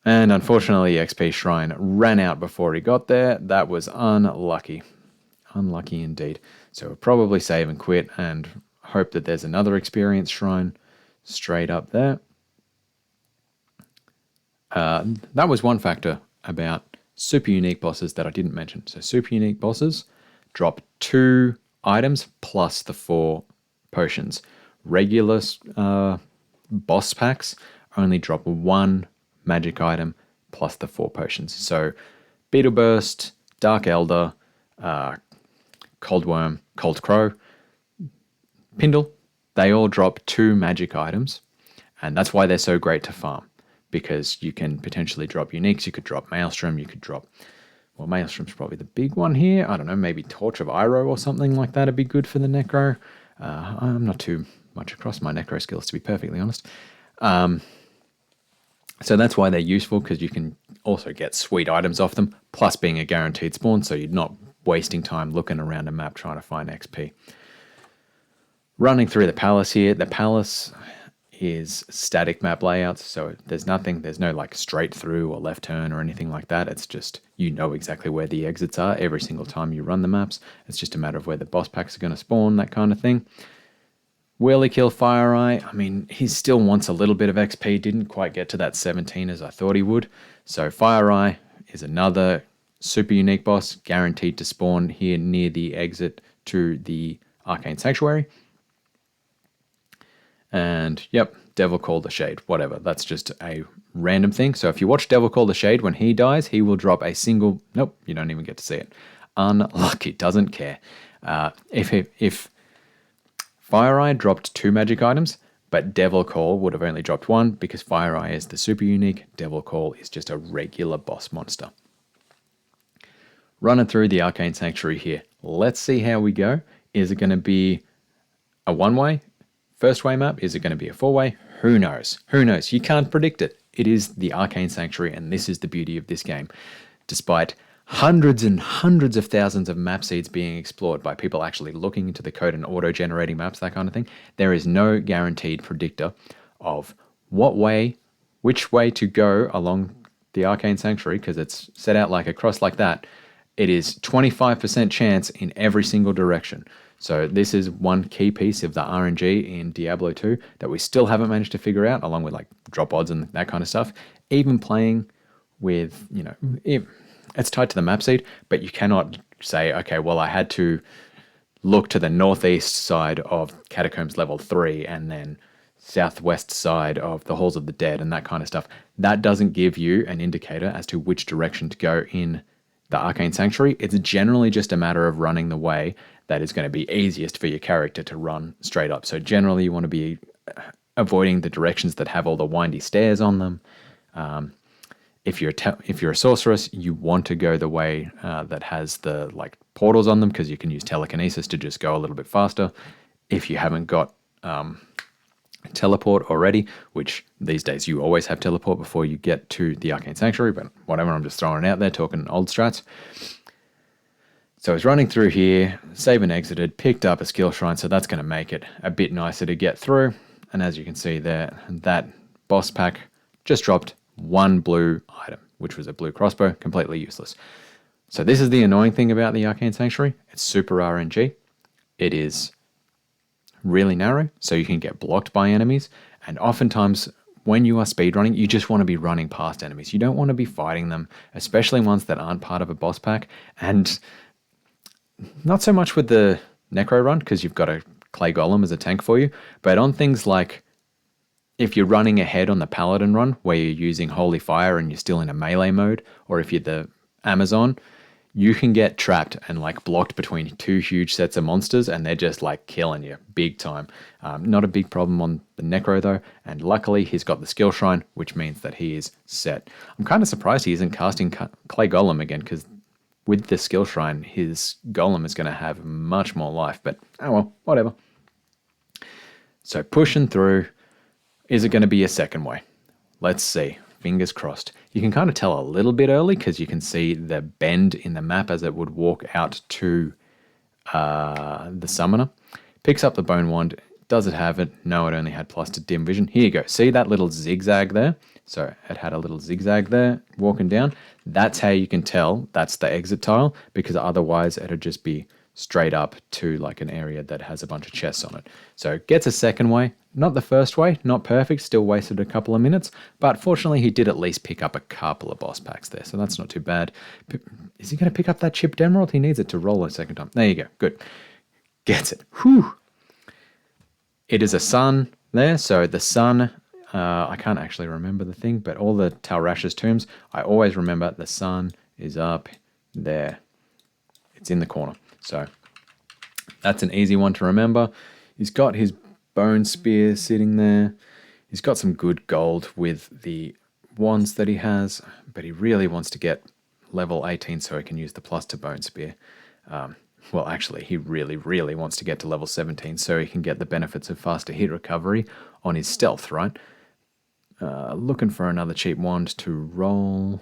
And unfortunately, XP Shrine ran out before he got there. That was unlucky. Unlucky indeed. So we'll probably save and quit and hope that there's another experience shrine straight up there. That was one factor about super unique bosses that I didn't mention. So super unique bosses drop 2 items plus the 4 potions. Regular boss packs only drop 1 magic item plus the 4 potions. So Beetle Burst, Dark Elder, Cold Worm, Cold Crow, Pindle, they all drop 2 magic items, and that's why they're so great to farm, because you can potentially drop uniques. You could drop Maelstrom, you could drop, well, Maelstrom's probably the big one here. I don't know, maybe Torch of Iroh or something like that would be good for the Necro. I'm not too much across my Necro skills, to be perfectly honest. So that's why they're useful, because you can also get sweet items off them, plus being a guaranteed spawn, so you're not wasting time looking around a map trying to find XP. Running through the palace here, the palace is static map layouts, so there's no like straight through or left turn or anything like that. It's just, you know exactly where the exits are every single time you run the maps. It's just a matter of where the boss packs are going to spawn, that kind of thing. Will he kill Fire Eye? I mean, he still wants a little bit of XP, didn't quite get to that 17 as I thought he would. So Fire Eye is another super unique boss, guaranteed to spawn here near the exit to the Arcane Sanctuary. And yep, Devil Called the Shade, whatever. That's just a random thing. So if you watch Devil Call the Shade, when he dies, he will drop a single... Nope, you don't even get to see it. Unlucky, doesn't care. If Fire Eye dropped 2 magic items, but Devil Call would have only dropped 1 because Fire Eye is the super unique. Devil Call is just a regular boss monster. Running through the Arcane Sanctuary here. Let's see how we go. Is it going to be a one-way, first-way map? Is it going to be a 4-way? Who knows? Who knows? You can't predict it. It is the Arcane Sanctuary, and this is the beauty of this game. Despite hundreds and hundreds of thousands of map seeds being explored by people actually looking into the code and auto-generating maps, that kind of thing, there is no guaranteed predictor of which way to go along the Arcane Sanctuary, because it's set out like a cross like that. It is 25% chance in every single direction. So this is one key piece of the RNG in Diablo 2 that we still haven't managed to figure out, along with like drop odds and that kind of stuff. Even playing with, it's tied to the map seed, but you cannot say, okay, well, I had to look to the northeast side of Catacombs level 3 and then southwest side of the Halls of the Dead and that kind of stuff. That doesn't give you an indicator as to which direction to go in the Arcane Sanctuary. It's generally just a matter of running the way that is going to be easiest for your character to run straight up. So generally you want to be avoiding the directions that have all the windy stairs on them. If you're a sorceress, you want to go the way that has the like portals on them, because you can use telekinesis to just go a little bit faster. If you haven't got teleport already, which these days you always have teleport before you get to the Arcane Sanctuary, but whatever, I'm just throwing it out there, talking old strats. So he's running through here, save and exited, picked up a skill shrine, so that's going to make it a bit nicer to get through. And as you can see there, that boss pack just dropped 1 blue item, which was a blue crossbow, completely useless. So this is the annoying thing about the Arcane Sanctuary. It's super RNG. It is really narrow, so you can get blocked by enemies. And oftentimes, when you are speedrunning, you just want to be running past enemies. You don't want to be fighting them, especially ones that aren't part of a boss pack. And not so much with the Necro run, because you've got a Clay Golem as a tank for you, but on things like if you're running ahead on the Paladin run, where you're using Holy Fire and you're still in a melee mode, or if you're the Amazon, you can get trapped and like blocked between 2 huge sets of monsters, and they're just like killing you big time. Not a big problem on the Necro though, and luckily he's got the skill shrine, which means that he is set. I'm kind of surprised he isn't casting Clay Golem again, because with the skill shrine, his Golem is going to have much more life, but oh well, whatever. So pushing through. Is it going to be a second way? Let's see. Fingers crossed. You can kind of tell a little bit early because you can see the bend in the map as it would walk out to the summoner. Picks up the bone wand. Does it have it? No, it only had plus to dim vision. Here you go. See that little zigzag there? So it had a little zigzag there walking down. That's how you can tell that's the exit tile, because otherwise it'd just be straight up to like an area that has a bunch of chests on it. So gets a second way, not the first way, not perfect, still wasted a couple of minutes, but fortunately he did at least pick up a couple of boss packs there, so that's not too bad. Is he going to pick up that chipped emerald? He needs it to roll a second time. There you go, good. Gets it. Whew. It is a sun there, so the sun, I can't actually remember the thing, but all the Talrash's tombs, I always remember the sun is up there. It's in the corner. So that's an easy one to remember. He's got his bone spear sitting there. He's got some good gold with the wands that he has, but he really wants to get level 18 so he can use the plus to bone spear. Well, actually, he really, really wants to get to level 17 so he can get the benefits of faster hit recovery on his stealth, right? Looking for another cheap wand to roll.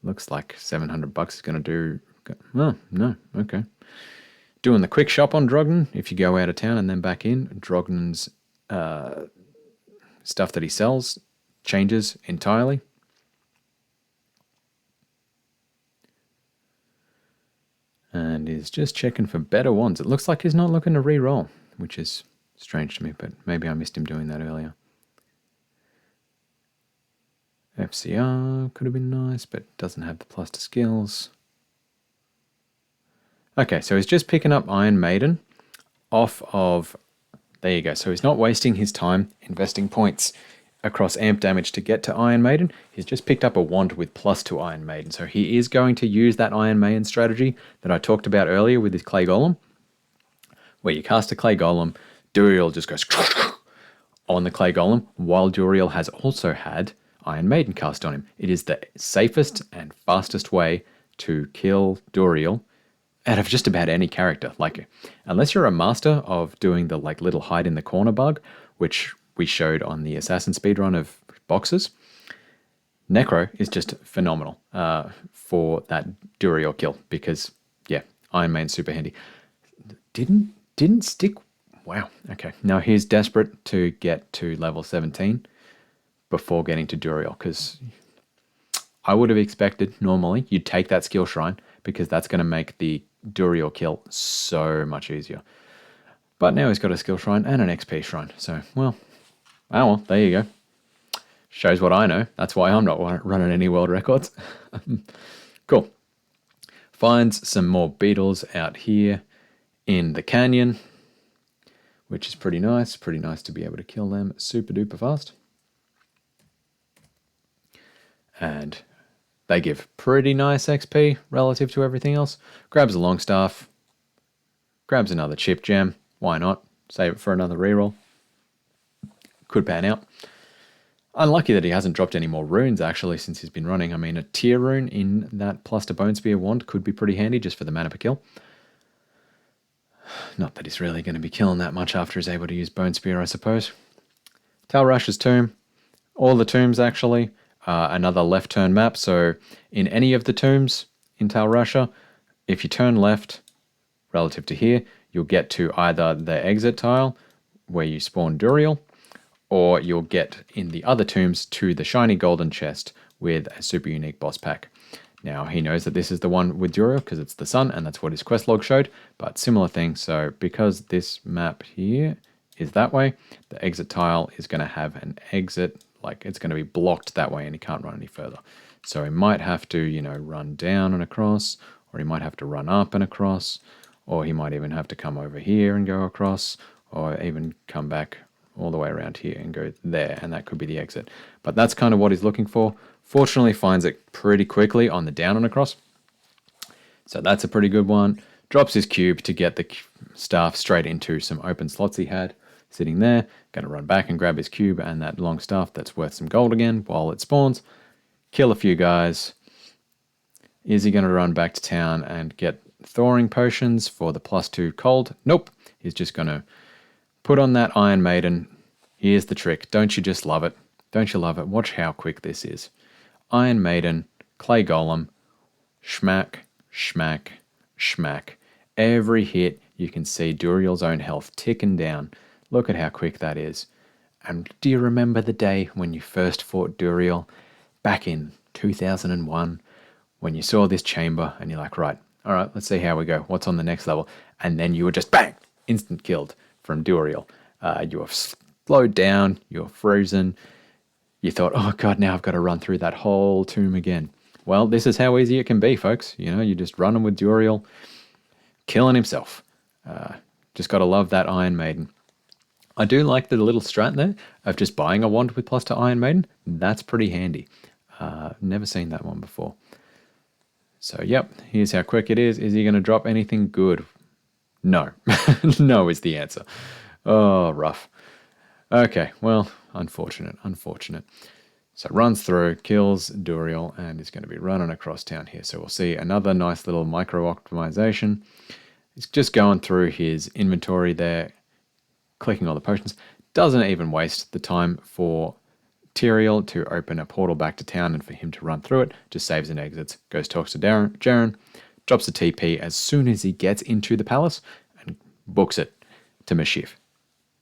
Looks like $700 is going to do... Oh, no, okay. Doing the quick shop on Drogden, if you go out of town and then back in, Drogden's stuff that he sells changes entirely. And he's just checking for better wands. It looks like he's not looking to re-roll, which is strange to me, but maybe I missed him doing that earlier. FCR could have been nice, but doesn't have the plus to skills. Okay, so he's just picking up Iron Maiden off of... There you go. So he's not wasting his time investing points across amp damage to get to Iron Maiden. He's just picked up a wand with +2 Iron Maiden. So he is going to use that Iron Maiden strategy that I talked about earlier with his Clay Golem, where you cast a Clay Golem, Duriel just goes on the Clay Golem, while Duriel has also had Iron Maiden cast on him. It is the safest and fastest way to kill Duriel out of just about any character. Like, unless you're a master of doing the like little hide in the corner bug, which we showed on the Assassin speedrun of boxes, Necro is just phenomenal for that Duriel kill, because yeah, Iron Maiden's super handy. Didn't stick. Wow. Okay. Now he's desperate to get to level 17 before getting to Duriel, because I would have expected normally you'd take that skill shrine, because that's going to make the Duriel kill so much easier. But now he's got a skill shrine and an XP shrine. So, well, there you go. Shows what I know. That's why I'm not running any world records. Cool. Finds some more beetles out here in the canyon, which is pretty nice. Pretty nice to be able to kill them super duper fast. And they give pretty nice XP relative to everything else. Grabs a long staff. Grabs another chip gem. Why not? Save it for another reroll. Could pan out. Unlucky that he hasn't dropped any more runes actually since he's been running. I mean, a tier rune in that plus to Bone Spear wand could be pretty handy just for the mana per kill. Not that he's really going to be killing that much after he's able to use Bone Spear, I suppose. Tal Rasha's tomb. All the tombs actually. Another left turn map. So in any of the tombs in Tal Rasha, if you turn left relative to here, you'll get to either the exit tile where you spawn Duriel, or you'll get in the other tombs to the shiny golden chest with a super unique boss pack. Now he knows that this is the one with Duriel because it's the sun and that's what his quest log showed, but similar thing. So because this map here is that way, the exit tile is going to have an exit, like it's going to be blocked that way and he can't run any further. So he might have to, you know, run down and across, or he might have to run up and across, or he might even have to come over here and go across, or even come back all the way around here and go there, and that could be the exit. But that's kind of what he's looking for. Fortunately, finds it pretty quickly on the down and across. So that's a pretty good one. Drops his cube to get the staff straight into some open slots he had sitting there. Going to run back and grab his cube and that long staff that's worth some gold again while it spawns. Kill a few guys. Is he going to run back to town and get thawing potions for the +2 cold? Nope. He's just going to put on that Iron Maiden. Here's the trick. Don't you just love it? Don't you love it? Watch how quick this is. Iron Maiden, Clay Golem, schmack, schmack, schmack. Every hit you can see Duriel's own health ticking down. Look at how quick that is. And do you remember the day when you first fought Duriel back in 2001 when you saw this chamber and you're like, right, all right, let's see how we go. What's on the next level? And then you were just bang, instant killed from Duriel. You were slowed down, you were frozen. You thought, oh God, now I've got to run through that whole tomb again. Well, this is how easy it can be, folks. You know, you just run with Duriel, killing himself. Just got to love that Iron Maiden. I do like the little strat there of just buying a wand with +2 Iron Maiden. That's pretty handy. Never seen that one before. So, yep, here's how quick it is. Is he going to drop anything good? No. No is the answer. Oh, rough. Okay, well, unfortunate. So runs through, kills Duriel, and is going to be running across town here. So we'll see another nice little micro-optimization. He's just going through his inventory there, clicking all the potions. Doesn't even waste the time for Tyrael to open a portal back to town and for him to run through it. Just saves and exits. Goes talks to Jaren, drops a TP as soon as he gets into the palace, and books it to Mashif.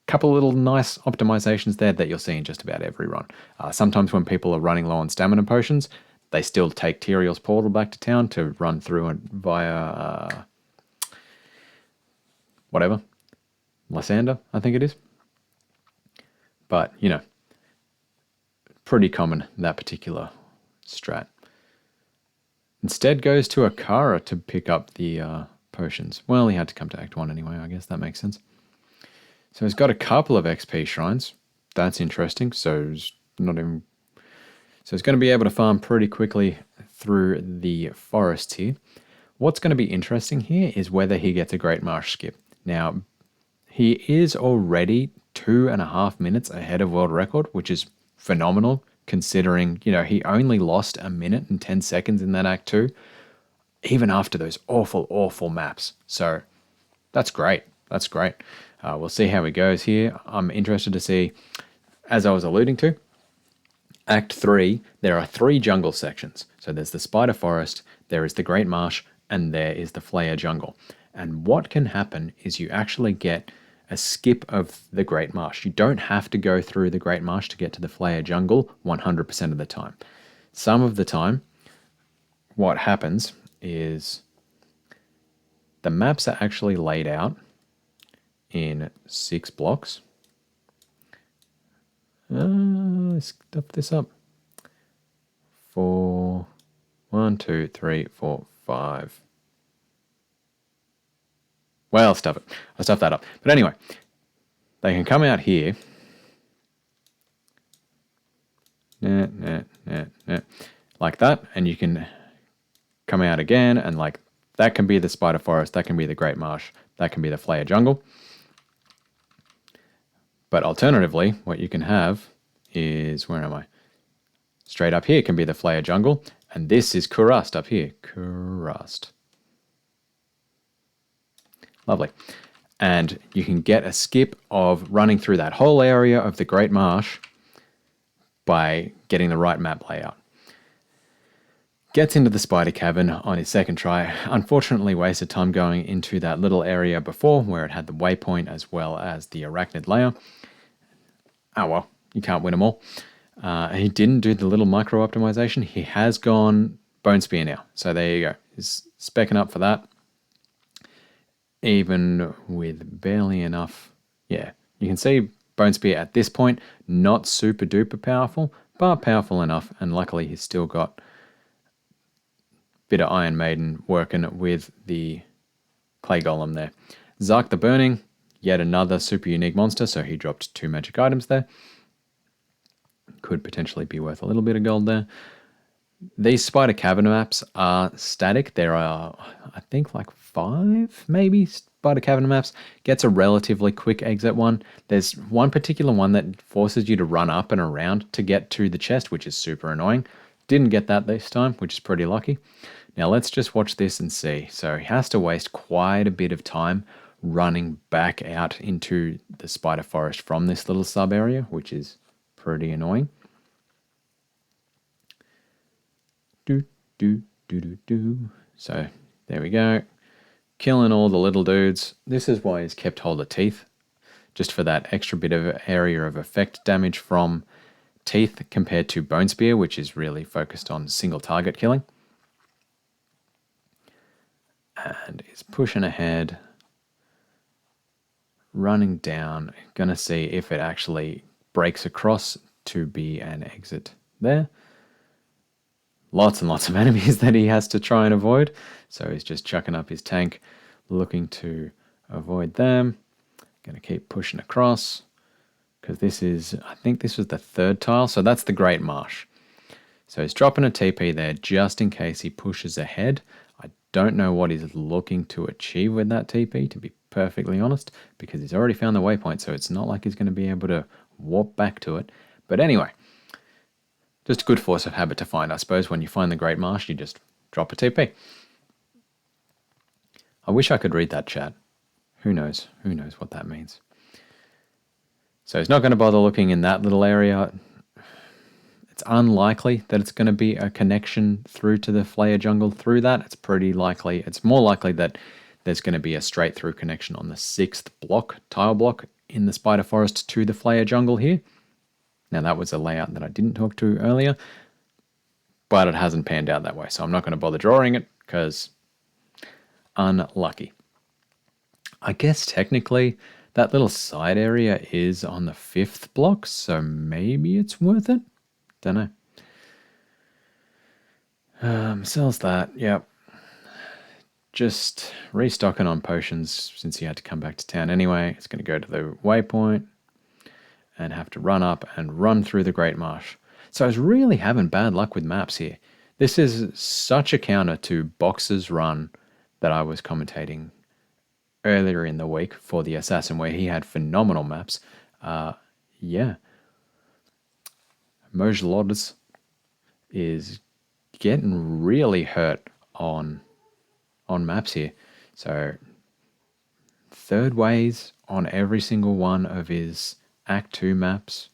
Couple little nice optimizations there that you'll see in just about every run. Sometimes when people are running low on stamina potions, they still take Tyrael's portal back to town to run through it via whatever, Lysander, I think it is. But, you know, pretty common, that particular strat. Instead goes to Akara to pick up the potions. Well, he had to come to Act 1 anyway, I guess that makes sense. So he's got a couple of XP shrines. That's interesting. So he's not even... So it's going to be able to farm pretty quickly through the forests here. What's going to be interesting here is whether he gets a Great Marsh skip. Now, he is already 2.5 minutes ahead of world record, which is phenomenal considering, he only lost 1 minute and 10 seconds in that Act 2, even after those awful, awful maps. So that's great. That's great. We'll see how he goes here. I'm interested to see, as I was alluding to, Act 3, there are 3 jungle sections. So there's the Spider Forest, there is the Great Marsh, and there is the Flayer Jungle. And what can happen is you actually get a skip of the Great Marsh. You don't have to go through the Great Marsh to get to the Flayer Jungle 100% of the time. Some of the time, what happens is the maps are actually laid out in 6 blocks. Let's stuff this up. 4, 1, 2, 3, 4, 5. Well, stuff it. I'll stuff that up. But anyway, they can come out here. Like that. And you can come out again. And like that can be the Spider Forest. That can be the Great Marsh. That can be the Flayer Jungle. But alternatively, what you can have is, where am I? Straight up here can be the Flayer Jungle. And this is Kurust up here. Kurust. Lovely. And you can get a skip of running through that whole area of the Great Marsh by getting the right map layout. Gets into the Spider Cavern on his second try. Unfortunately wasted time going into that little area before where it had the waypoint as well as the arachnid layer. Oh well, you can't win them all. He didn't do the little micro optimization. He has gone Bone Spear now. So there you go. He's speccing up for that. Even with barely enough. Yeah, you can see Bone Spear at this point, not super duper powerful, but powerful enough. And luckily he's still got a bit of Iron Maiden working with the Clay Golem there. Zark the Burning, yet another super unique monster, so he dropped 2 magic items there. Could potentially be worth a little bit of gold there. These Spider Cavern maps are static. There are, I think, like 5 maybe Spider Cavern maps. Gets a relatively quick exit one. There's one particular one that forces you to run up and around to get to the chest, which is super annoying. Didn't get that this time, which is pretty lucky. Now let's just watch this and see. So he has to waste quite a bit of time running back out into the Spider Forest from this little sub area, which is pretty annoying. So there we go. Killing all the little dudes. This is why he's kept hold of teeth. Just for that extra bit of area of effect damage from teeth compared to Bone Spear, which is really focused on single target killing. And he's pushing ahead. Running down. Gonna see if it actually breaks across to be an exit there. Lots and lots of enemies that he has to try and avoid. So he's just chucking up his tank, looking to avoid them. Going to keep pushing across. Because this is, I think this was the 3rd tile. So that's the Great Marsh. So he's dropping a TP there just in case he pushes ahead. I don't know what he's looking to achieve with that TP, to be perfectly honest. Because he's already found the waypoint. So it's not like he's going to be able to warp back to it. But anyway. Just a good force of habit to find, I suppose. When you find the Great Marsh, you just drop a TP. I wish I could read that chat. Who knows? Who knows what that means? So he's not going to bother looking in that little area. It's unlikely that it's going to be a connection through to the Flayer Jungle through that. It's pretty likely. It's more likely that there's going to be a straight through connection on the 6th block, tile block, in the Spider Forest to the Flayer Jungle here. Now that was a layout that I didn't talk to earlier, but it hasn't panned out that way. So I'm not going to bother drawing it because unlucky. I guess technically that little side area is on the 5th block, so maybe it's worth it. Don't know. Sells that, yep. Just restocking on potions since he had to come back to town anyway. It's going to go to the waypoint. and have to run up and run through the Great Marsh. So I was really having bad luck with maps here. This is such a counter to Box's run that I was commentating earlier in the week for the Assassin, where he had phenomenal maps. Yeah. MoJlodosTb is getting really hurt on maps here. So third ways on every single one of his Act 2 maps.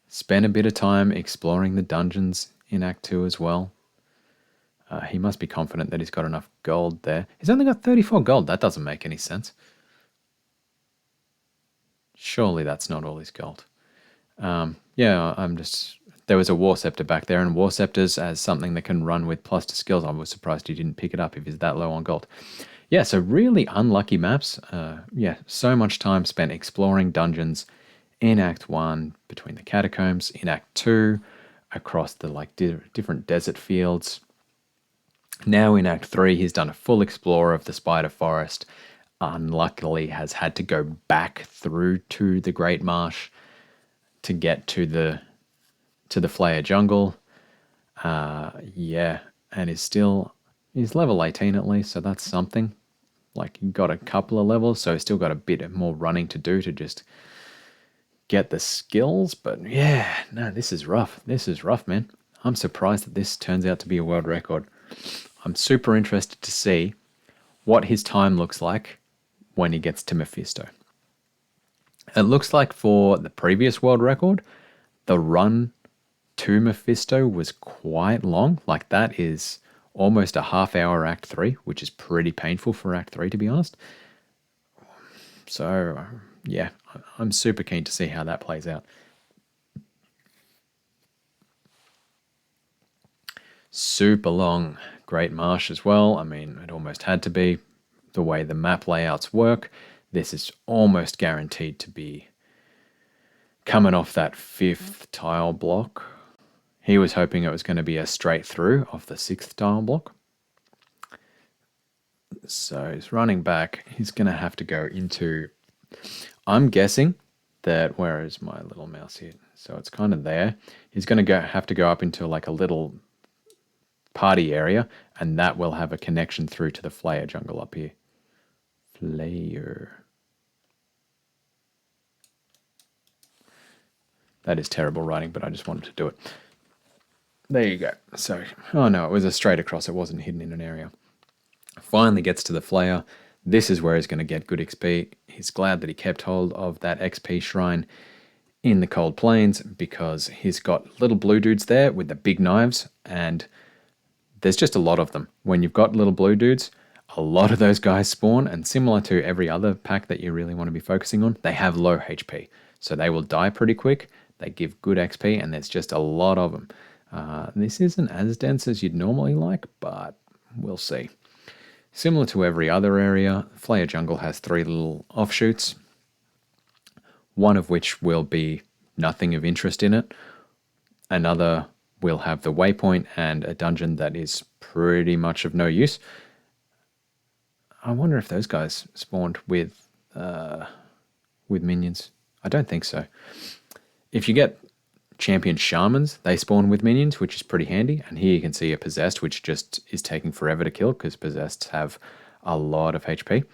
Spent a bit of time exploring the dungeons in Act 2 as well. He must be confident that he's got enough gold there. He's only got 34 gold. That doesn't make any sense. Surely that's not all his gold. Yeah, there was a War Scepter back there, and War Scepters as something that can run with plus to skills. I was surprised he didn't pick it up if he's that low on gold. Yeah, so really unlucky maps. Yeah, so much time spent exploring dungeons in Act 1, between the catacombs, in Act 2, across the different desert fields. Now in Act 3, he's done a full explore of the Spider Forest. Unluckily has had to go back through to the Great Marsh to get to the Flayer Jungle. Yeah, and he's level 18 at least, so that's something. Like, he got a couple of levels, so he's still got a bit more running to do to just get the skills. But yeah, no, this is rough. This is rough, man. I'm surprised that this turns out to be a world record. I'm super interested to see what his time looks like when he gets to Mephisto. It looks like for the previous world record, the run to Mephisto was quite long. Like, that is almost a half-hour Act 3, which is pretty painful for Act 3, to be honest. So, yeah, I'm super keen to see how that plays out. Super long Great Marsh as well. I mean, it almost had to be. The way the map layouts work, this is almost guaranteed to be coming off that 5th tile block. He was hoping it was going to be a straight through off the 6th tile block. So he's running back. He's going to have to go into, I'm guessing that, where is my little mouse here? So it's kind of there. He's going to have to go up into like a little party area, and that will have a connection through to the Flayer Jungle up here. Flayer. That is terrible writing, but I just wanted to do it. There you go. So, oh no, it was a straight across. It wasn't hidden in an area. Finally gets to the Flayer. This is where he's going to get good XP. He's glad that he kept hold of that XP shrine in the Cold Plains, because he's got little blue dudes there with the big knives, and there's just a lot of them. When you've got little blue dudes, a lot of those guys spawn, and similar to every other pack that you really want to be focusing on, they have low HP. So they will die pretty quick, they give good XP, and there's just a lot of them. This isn't as dense as you'd normally like, but we'll see. Similar to every other area, Flayer Jungle has 3 little offshoots, one of which will be nothing of interest in it. Another will have the waypoint and a dungeon that is pretty much of no use. I wonder if those guys spawned with minions. I don't think so. If you get champion shamans, they spawn with minions, which is pretty handy. And here you can see a possessed, which just is taking forever to kill because possessed have a lot of HP.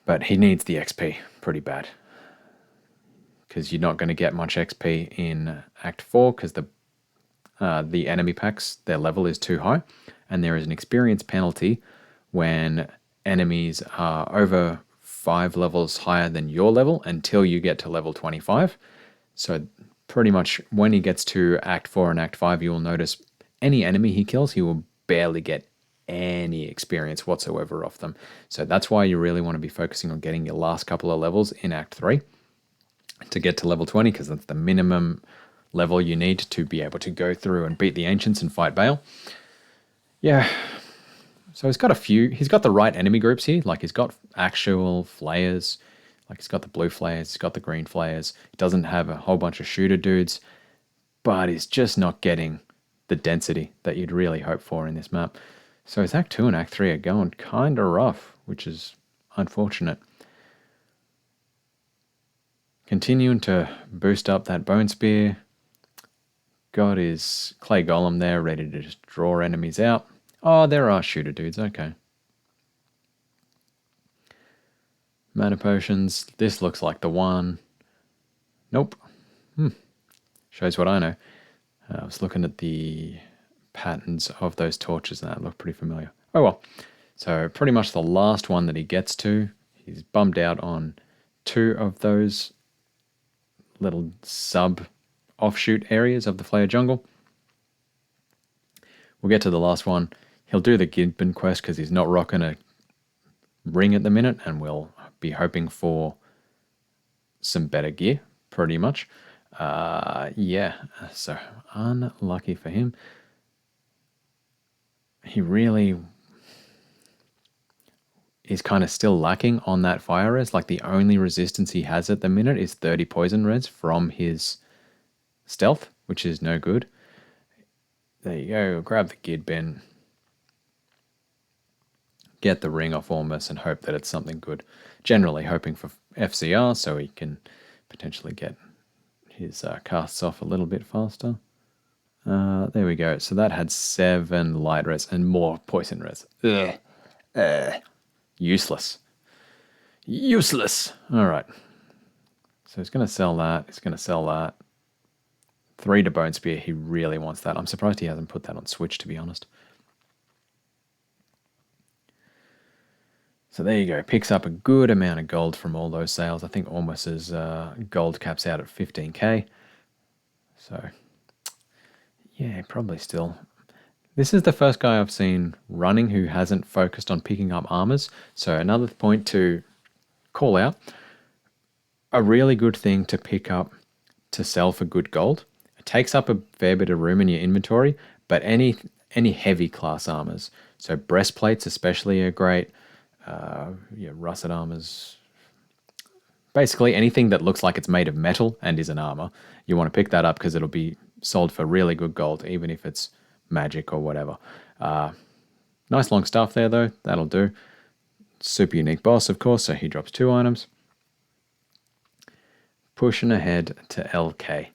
But he needs the XP pretty bad, because you're not going to get much XP in Act 4 because the enemy packs, their level is too high, and there is an experience penalty when enemies are over 5 levels higher than your level until you get to level 25. So pretty much when he gets to Act 4 and Act 5, you will notice any enemy he kills, he will barely get any experience whatsoever off them. So that's why you really want to be focusing on getting your last couple of levels in Act 3 to get to level 20, because that's the minimum level you need to be able to go through and beat the Ancients and fight Baal. Yeah, so he's got the right enemy groups here. Like, he's got actual flayers, like he's got the blue flayers, he's got the green flayers. He doesn't have a whole bunch of shooter dudes, but he's just not getting the density that you'd really hope for in this map. So his Act 2 and Act 3 are going kind of rough, which is unfortunate. Continuing to boost up that bone spear. Got his clay golem there, ready to just draw enemies out. Oh, there are shooter dudes, okay. Mana potions, this looks like the one. Nope. Shows what I know. I was looking at the patterns of those torches and that looked pretty familiar. Oh well. So pretty much the last one that he gets to, he's bummed out on 2 of those little sub-offshoot areas of the Flayer Jungle. We'll get to the last one. He'll do the Gibbon quest because he's not rocking a ring at the minute, and we'll be hoping for some better gear, pretty much. Yeah, so unlucky for him. He really is kind of still lacking on that fire res. Like the only resistance he has at the minute is 30 poison res from his stealth, which is no good. There you go, grab the Gidben, get the ring off Ormus and hope that it's something good. Generally hoping for FCR so he can potentially get his casts off a little bit faster. There we go. So that had 7 light res and more poison res. Useless. Useless. All right. So he's going to sell that. He's going to sell that. 3 to Bone Spear. He really wants that. I'm surprised he hasn't put that on Switch, to be honest. So there you go. Picks up a good amount of gold from all those sales. I think Ormus's gold caps out at 15k. So, yeah, probably still. This is the first guy I've seen running who hasn't focused on picking up armors. So another point to call out. A really good thing to pick up to sell for good gold. It takes up a fair bit of room in your inventory, but any heavy class armors. So breastplates especially are great. Russet armors. Basically anything that looks like it's made of metal and is an armor. You want to pick that up because it'll be sold for really good gold, even if it's magic or whatever. Nice long staff there though, that'll do. Super unique boss, of course, so he drops 2 items. Pushing ahead to LK.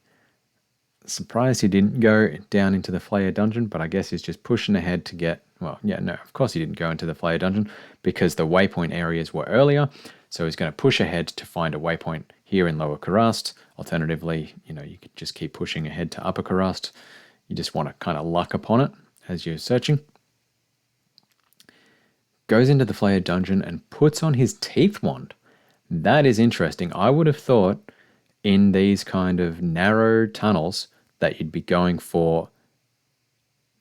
Surprised he didn't go down into the Flayer dungeon, but I guess he's just pushing ahead to get, well, yeah, no, of course he didn't go into the Flayer dungeon because the waypoint areas were earlier, so he's going to push ahead to find a waypoint here in Lower Karast. Alternatively, you could just keep pushing ahead to Upper Karast. You just want to kind of luck upon it as you're searching. Goes into the Flayer dungeon and puts on his Teeth Wand. That is interesting. I would have thought in these kind of narrow tunnels that you'd be going for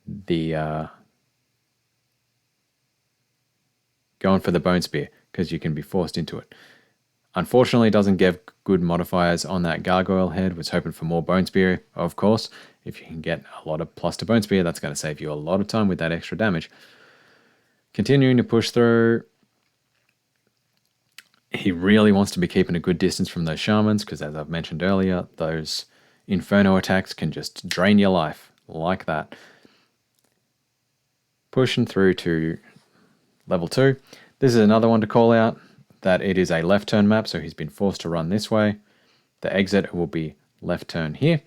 the Bone Spear because you can be forced into it. Unfortunately, it doesn't give good modifiers on that Gargoyle head. Was hoping for more Bone Spear, of course. If you can get a lot of plus to Bone Spear, that's going to save you a lot of time with that extra damage. Continuing to push through. He really wants to be keeping a good distance from those shamans because, as I've mentioned earlier, those Inferno attacks can just drain your life like that. Pushing through to level 2. This is another one to call out, that it is a left turn map, so he's been forced to run this way. The exit will be left turn here.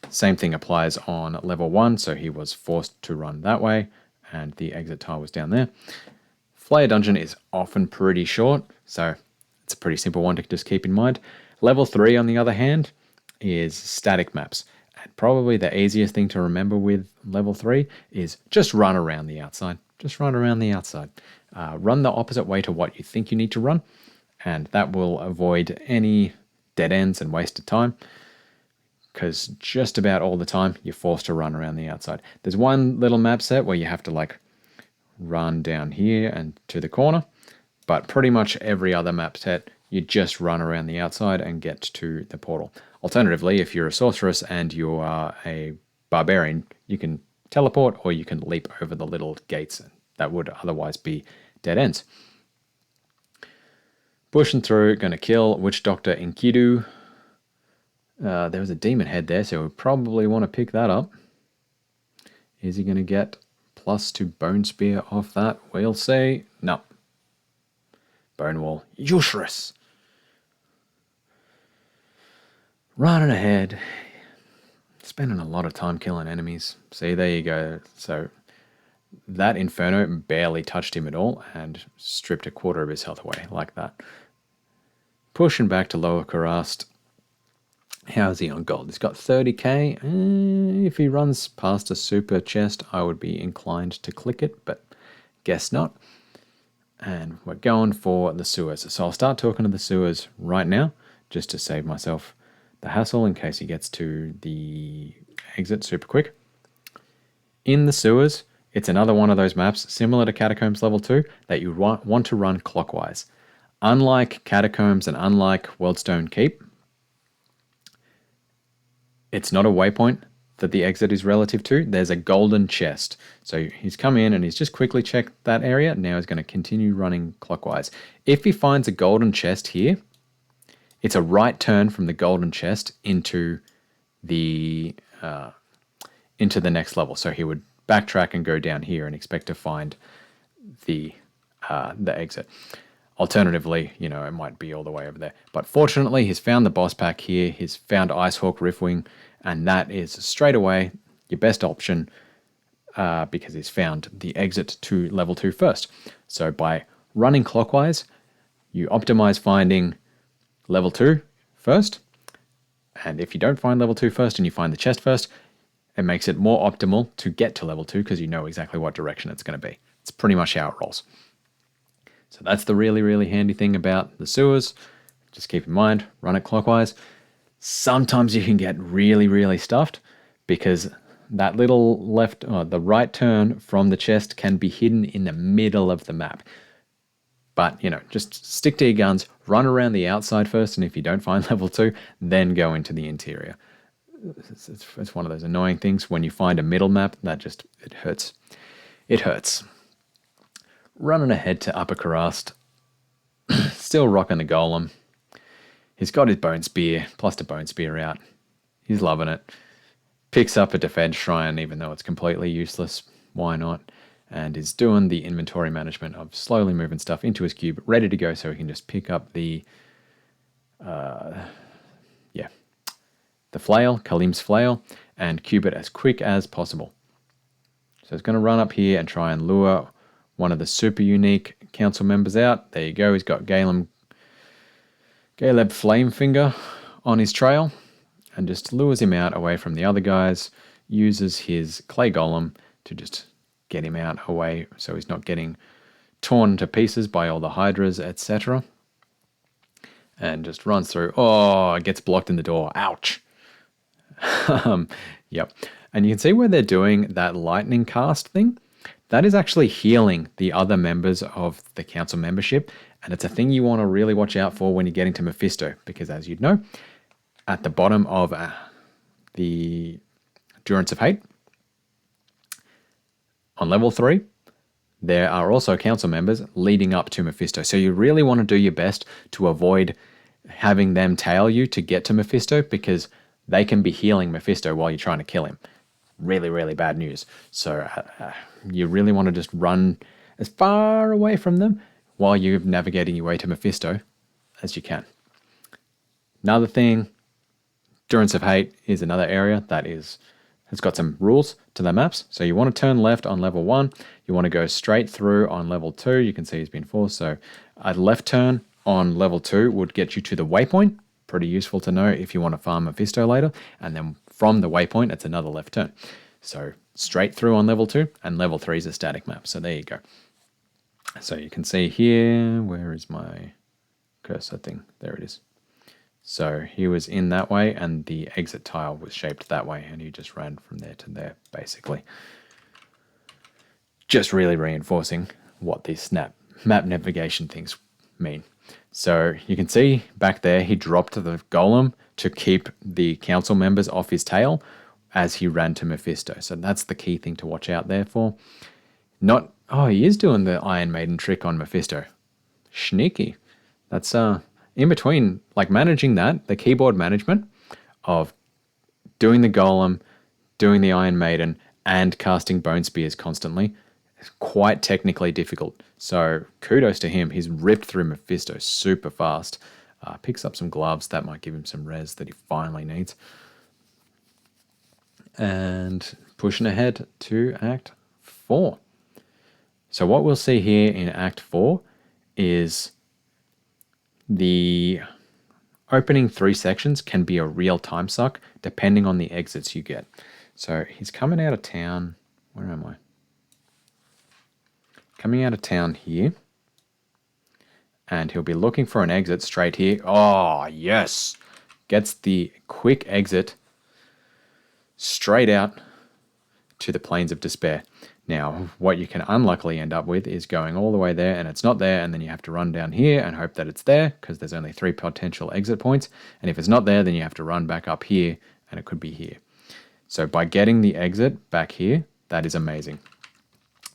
Same thing applies on level 1, so he was forced to run that way, and the exit tile was down there. Flayer Dungeon is often pretty short, so it's a pretty simple one to just keep in mind. Level 3, on the other hand, is static maps. And probably the easiest thing to remember with level 3 is just run around the outside. Just run around the outside. Run the opposite way to what you think you need to run, and that will avoid any dead ends and wasted time, because just about all the time you're forced to run around the outside. There's one little map set where you have to run down here and to the corner, but pretty much every other map set you just run around the outside and get to the portal. Alternatively, if you're a sorceress and you are a barbarian, you can teleport or you can leap over the little gates that would otherwise be dead ends. Pushing through, going to kill Witch Doctor Enkidu. There was a demon head there, so we probably want to pick that up. Is he going to get plus to Bone Spear off that? We'll see. No. Bone Wall. Useless. Running ahead, spending a lot of time killing enemies. See, there you go. So that Inferno barely touched him at all and stripped a quarter of his health away like that. Pushing back to Lower Karast. How's he on gold? He's got 30k. If he runs past a super chest, I would be inclined to click it, but guess not. And we're going for the sewers. So I'll start talking to the sewers right now, just to save myself the hassle in case he gets to the exit super quick. In the sewers, it's another one of those maps, similar to Catacombs Level 2, that you want to run clockwise. Unlike Catacombs and unlike Weldstone Keep, it's not a waypoint that the exit is relative to. There's a golden chest. So he's come in and he's just quickly checked that area. Now he's going to continue running clockwise. If he finds a golden chest here, it's a right turn from the golden chest into the next level. So he would backtrack and go down here and expect to find the exit. Alternatively, you know, it might be all the way over there. But fortunately, he's found the boss pack here. He's found Icehawk Riftwing, and that is straight away your best option because he's found the exit to level 2 first. So by running clockwise, you optimize finding level 2 first. And if you don't find level 2 first and you find the chest first, it makes it more optimal to get to level 2 because you know exactly what direction it's going to be. It's pretty much how it rolls. So that's the really, really handy thing about the sewers. Just keep in mind, run it clockwise. Sometimes you can get really, really stuffed because that little the right turn from the chest can be hidden in the middle of the map. But, you know, just stick to your guns, run around the outside first, and if you don't find level 2, then go into the interior. It's one of those annoying things when you find a middle map that just, it hurts. It hurts. Running ahead to Upper Karast, still rocking the golem. He's got his bone spear, plus the bone spear out. He's loving it. Picks up a defense shrine, even though it's completely useless. Why not? And is doing the inventory management of slowly moving stuff into his cube, ready to go so he can just pick up the flail, Kalim's flail, and cube it as quick as possible. So he's going to run up here and try and lure one of the super unique council members out. There you go. He's got Galeb Flamefinger on his trail and just lures him out away from the other guys, uses his clay golem to just get him out away so he's not getting torn to pieces by all the hydras, etc. And just runs through. Oh, it gets blocked in the door. Ouch. Yep. And you can see where they're doing that lightning cast thing. That is actually healing the other members of the council membership. And it's a thing you want to really watch out for when you're getting to Mephisto. Because as you'd know, at the bottom of the Endurance of Hate, on level 3, there are also council members leading up to Mephisto. So you really want to do your best to avoid having them tail you to get to Mephisto because they can be healing Mephisto while you're trying to kill him. Really, really bad news. So you really want to just run as far away from them while you're navigating your way to Mephisto as you can. Another thing, Endurance of Hate is another area that has got some rules to the maps. So you want to turn left on level 1. You want to go straight through on level 2. You can see he's been forced. So a left turn on level 2 would get you to the waypoint. Pretty useful to know if you want to farm Mephisto later. And then from the waypoint, it's another left turn. So straight through on level 2, and level 3 is a static map. So there you go. So you can see here, where is my cursor thing? There it is. So he was in that way, and the exit tile was shaped that way, and he just ran from there to there, basically. Just really reinforcing what these map navigation things mean. So you can see back there, he dropped the golem to keep the council members off his tail as he ran to Mephisto. So that's the key thing to watch out there for. He is doing the Iron Maiden trick on Mephisto. Sneaky. That's in between, like managing that, the keyboard management of doing the golem, doing the Iron Maiden, and casting Bone Spears constantly is quite technically difficult. So kudos to him. He's ripped through Mephisto super fast. Picks up some gloves. That might give him some res that he finally needs. And pushing ahead to Act 4. So what we'll see here in Act 4 is the opening 3 sections can be a real time suck depending on the exits you get. So he's coming out of town. Where am I? Coming out of town here. And he'll be looking for an exit straight here. Oh, yes. Gets the quick exit straight out to the Plains of Despair. Now, what you can unluckily end up with is going all the way there and it's not there, and then you have to run down here and hope that it's there because there's only 3 potential exit points. And if it's not there, then you have to run back up here and it could be here. So by getting the exit back here, that is amazing.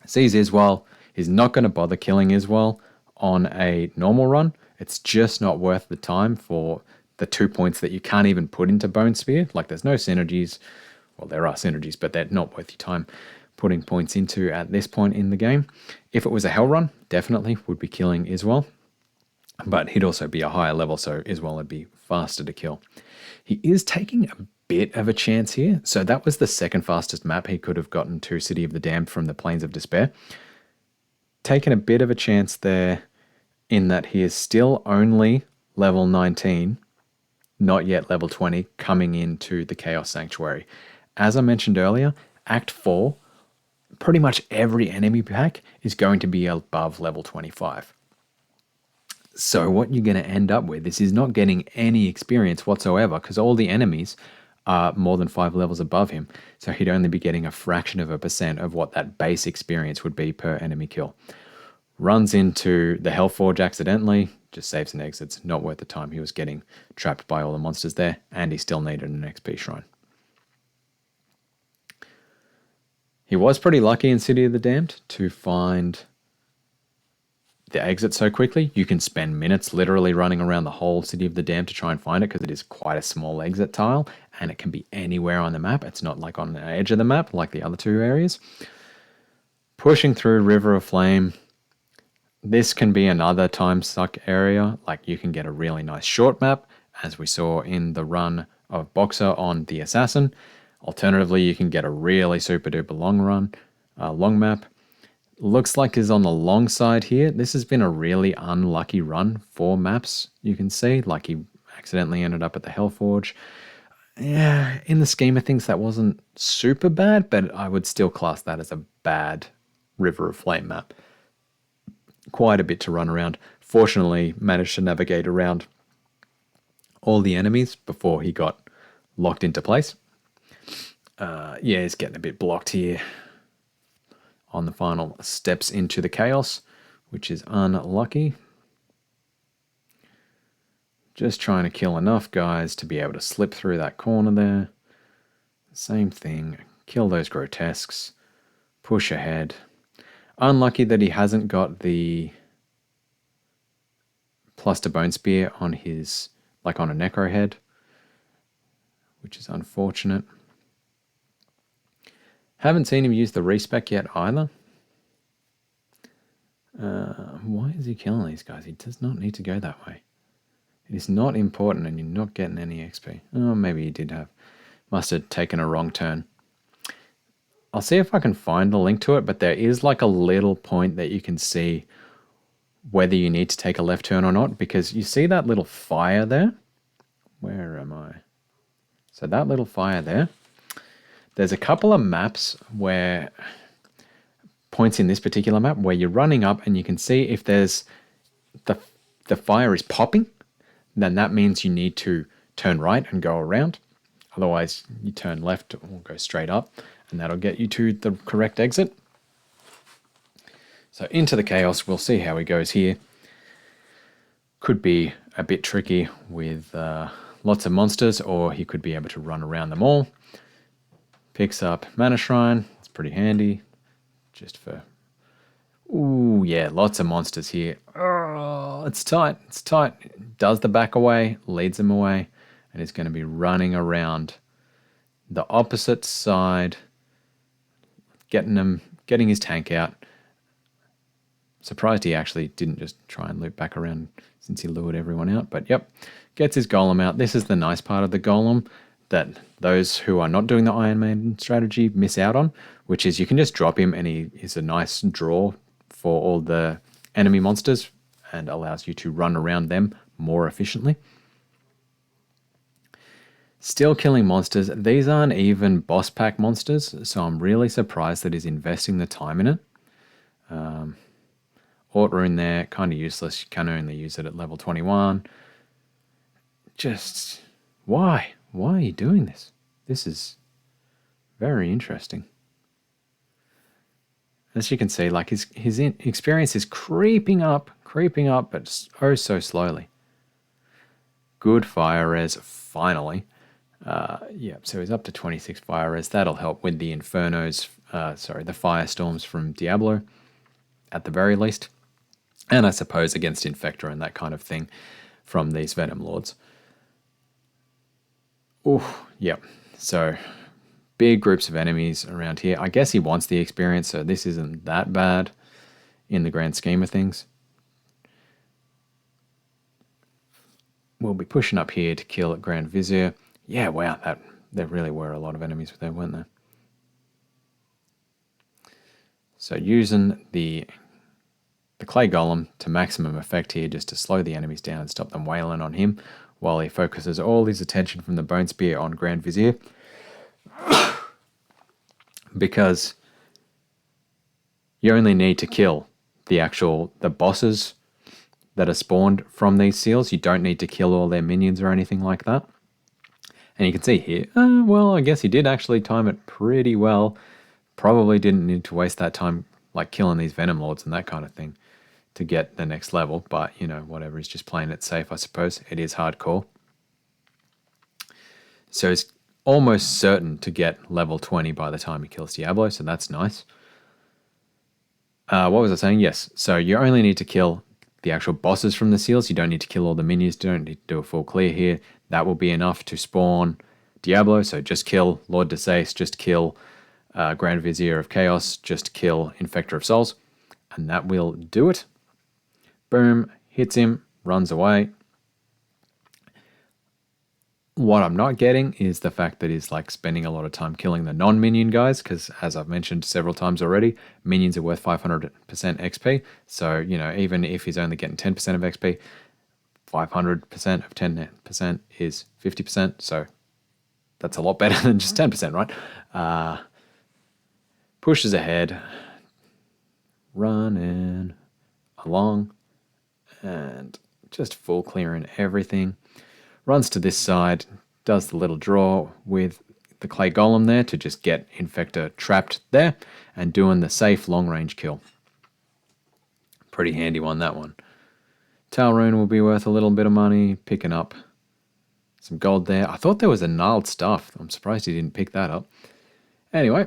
Sees Iswal. He's not going to bother killing Iswal on a normal run. It's just not worth the time for the 2 points that you can't even put into Bone Spear. Like there's no synergies. Well, there are synergies, but they're not worth your time putting points into at this point in the game. If it was a Hell run, definitely would be killing Iswal. But he'd also be a higher level, so Iswal would be faster to kill. He is taking a bit of a chance here. So that was the second fastest map he could have gotten to City of the Damned from the Plains of Despair. Taking a bit of a chance there in that he is still only level 19, not yet level 20, coming into the Chaos Sanctuary. As I mentioned earlier, Act 4, pretty much every enemy pack is going to be above level 25. So what you're going to end up with is he's not getting any experience whatsoever because all the enemies are more than 5 levels above him. So he'd only be getting a fraction of a percent of what that base experience would be per enemy kill. Runs into the Hellforge accidentally, just saves and exits. Not worth the time. He was getting trapped by all the monsters there, and he still needed an XP shrine. He was pretty lucky in City of the Damned to find the exit so quickly. You can spend minutes literally running around the whole City of the Damned to try and find it because it is quite a small exit tile, and it can be anywhere on the map. It's not like on the edge of the map like the other 2 areas. Pushing through River of Flame. This can be another time suck area. Like you can get a really nice short map, as we saw in the run of Boxer on the Assassin. Alternatively, you can get a really super duper long map. Looks like is on the long side here. This has been a really unlucky run for maps, you can see. Like he accidentally ended up at the Hellforge. Yeah, in the scheme of things, that wasn't super bad, but I would still class that as a bad River of Flame map. Quite a bit to run around. Fortunately, managed to navigate around all the enemies before he got locked into place. Yeah, he's getting a bit blocked here on the final steps into the chaos, which is unlucky. Just trying to kill enough guys to be able to slip through that corner there. Same thing. Kill those grotesques. Push ahead. Unlucky that he hasn't got the plus to Bone Spear on his, like on a Necro head, which is unfortunate. Haven't seen him use the respec yet either. Why is he killing these guys? He does not need to go that way. It is not important and you're not getting any XP. Oh, maybe he did have. Must have taken a wrong turn. I'll see if I can find the link to it, but there is like a little point that you can see whether you need to take a left turn or not, because you see that little fire there? Where am I? So that little fire there. There's a couple of maps where, points in this particular map, where you're running up and you can see if there's the fire is popping, then that means you need to turn right and go around. Otherwise, you turn left or go straight up, and that'll get you to the correct exit. So into the chaos, we'll see how he goes here. Could be a bit tricky with lots of monsters, or he could be able to run around them all. Picks up Mana Shrine. It's pretty handy. Just for... Ooh, yeah, lots of monsters here. Oh, it's tight. It's tight. Does the back away, leads them away, and is going to be running around the opposite side, getting his tank out. Surprised he actually didn't just try and loop back around since he lured everyone out. But yep, gets his golem out. This is the nice part of the golem that those who are not doing the Iron Maiden strategy miss out on, which is you can just drop him and he is a nice draw for all the enemy monsters and allows you to run around them more efficiently. Still killing monsters. These aren't even boss pack monsters, so I'm really surprised that he's investing the time in it. Aught rune there, kind of useless. You can only use it at level 21. Just, why? Why are you doing this? This is very interesting. As you can see, like his experience is creeping up, but oh so slowly. Good fire res, finally. Yeah, so he's up to 26 fire res. That'll help with the infernos, the firestorms from Diablo, at the very least. And I suppose against Infector and that kind of thing from these Venom Lords. Oh, yep. So big groups of enemies around here. I guess he wants the experience, so this isn't that bad in the grand scheme of things. We'll be pushing up here to kill Grand Vizier. Yeah, wow, there really were a lot of enemies there, weren't there? So using the clay golem to maximum effect here, just to slow the enemies down and stop them wailing on him, while he focuses all his attention from the Bone Spear on Grand Vizier. Because you only need to kill the bosses that are spawned from these seals. You don't need to kill all their minions or anything like that. And you can see here, well, I guess he did actually time it pretty well. Probably didn't need to waste that time like killing these Venom Lords and that kind of thing to get the next level. But, you know, whatever, he's just playing it safe, I suppose. It is hardcore. So he's almost certain to get level 20 by the time he kills Diablo, so that's nice. What was I saying? Yes, so you only need to kill the actual bosses from the seals. You don't need to kill all the minions. You don't need to do a full clear here. That will be enough to spawn Diablo. So just kill Lord Desace, just kill Grand Vizier of Chaos, just kill Infector of Souls, and that will do it. Boom, hits him, runs away. What I'm not getting is the fact that he's like spending a lot of time killing the non-minion guys, because as I've mentioned several times already, minions are worth 500% XP. So, you know, even if he's only getting 10% of XP, 500% of 10% is 50%. So that's a lot better than just 10%, right? Pushes ahead, running along, and just full clearing everything. Runs to this side, does the little draw with the clay golem there to just get Infector trapped there, and doing the safe long-range kill. Pretty handy one, that one. Tail Rune will be worth a little bit of money, picking up some gold there. I thought there was a gnarled staff. I'm surprised he didn't pick that up. Anyway,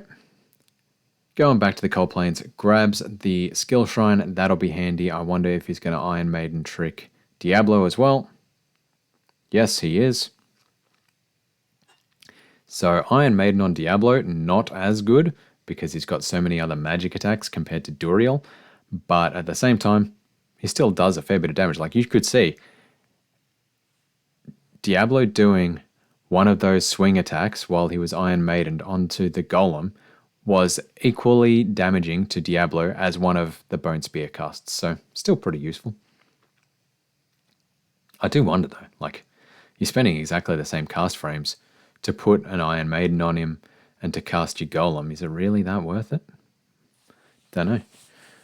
going back to the Cold Plains, grabs the skill shrine. That'll be handy. I wonder if he's going to Iron Maiden trick Diablo as well. Yes, he is. So Iron Maiden on Diablo, not as good because he's got so many other magic attacks compared to Duriel. But at the same time, he still does a fair bit of damage. Like you could see, Diablo doing one of those swing attacks while he was Iron Maiden onto the Golem was equally damaging to Diablo as one of the Bone Spear casts. So still pretty useful. I do wonder though, like, you're spending exactly the same cast frames to put an Iron Maiden on him and to cast your Golem. Is it really that worth it? Don't know.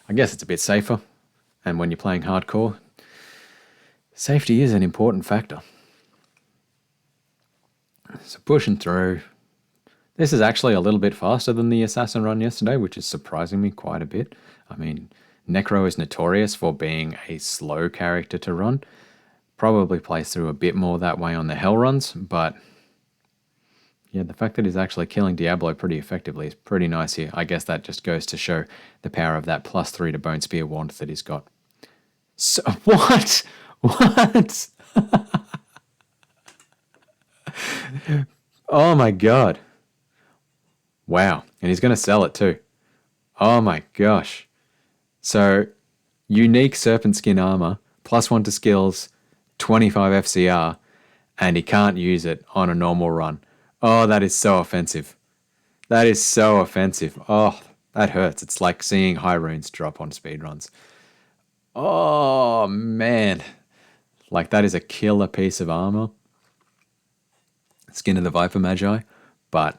I guess it's a bit safer. And when you're playing hardcore, safety is an important factor. So pushing through. This is actually a little bit faster than the Assassin run yesterday, which is surprising me quite a bit. I mean, Necro is notorious for being a slow character to run. Probably plays through a bit more that way on the Hell runs, but yeah, the fact that he's actually killing Diablo pretty effectively is pretty nice here. I guess that just goes to show the power of that +3 to Bone Spear wand that he's got. So, what? What? Oh my god. Wow. And he's going to sell it too. Oh my gosh. So, unique serpent skin armor, +1 to skills, 25 FCR, and he can't use it on a normal run. Oh, that is so offensive. That is so offensive. Oh, that hurts. It's like seeing high runes drop on speedruns. Oh, man. Like, that is a killer piece of armor. Skin of the Viper Magi, but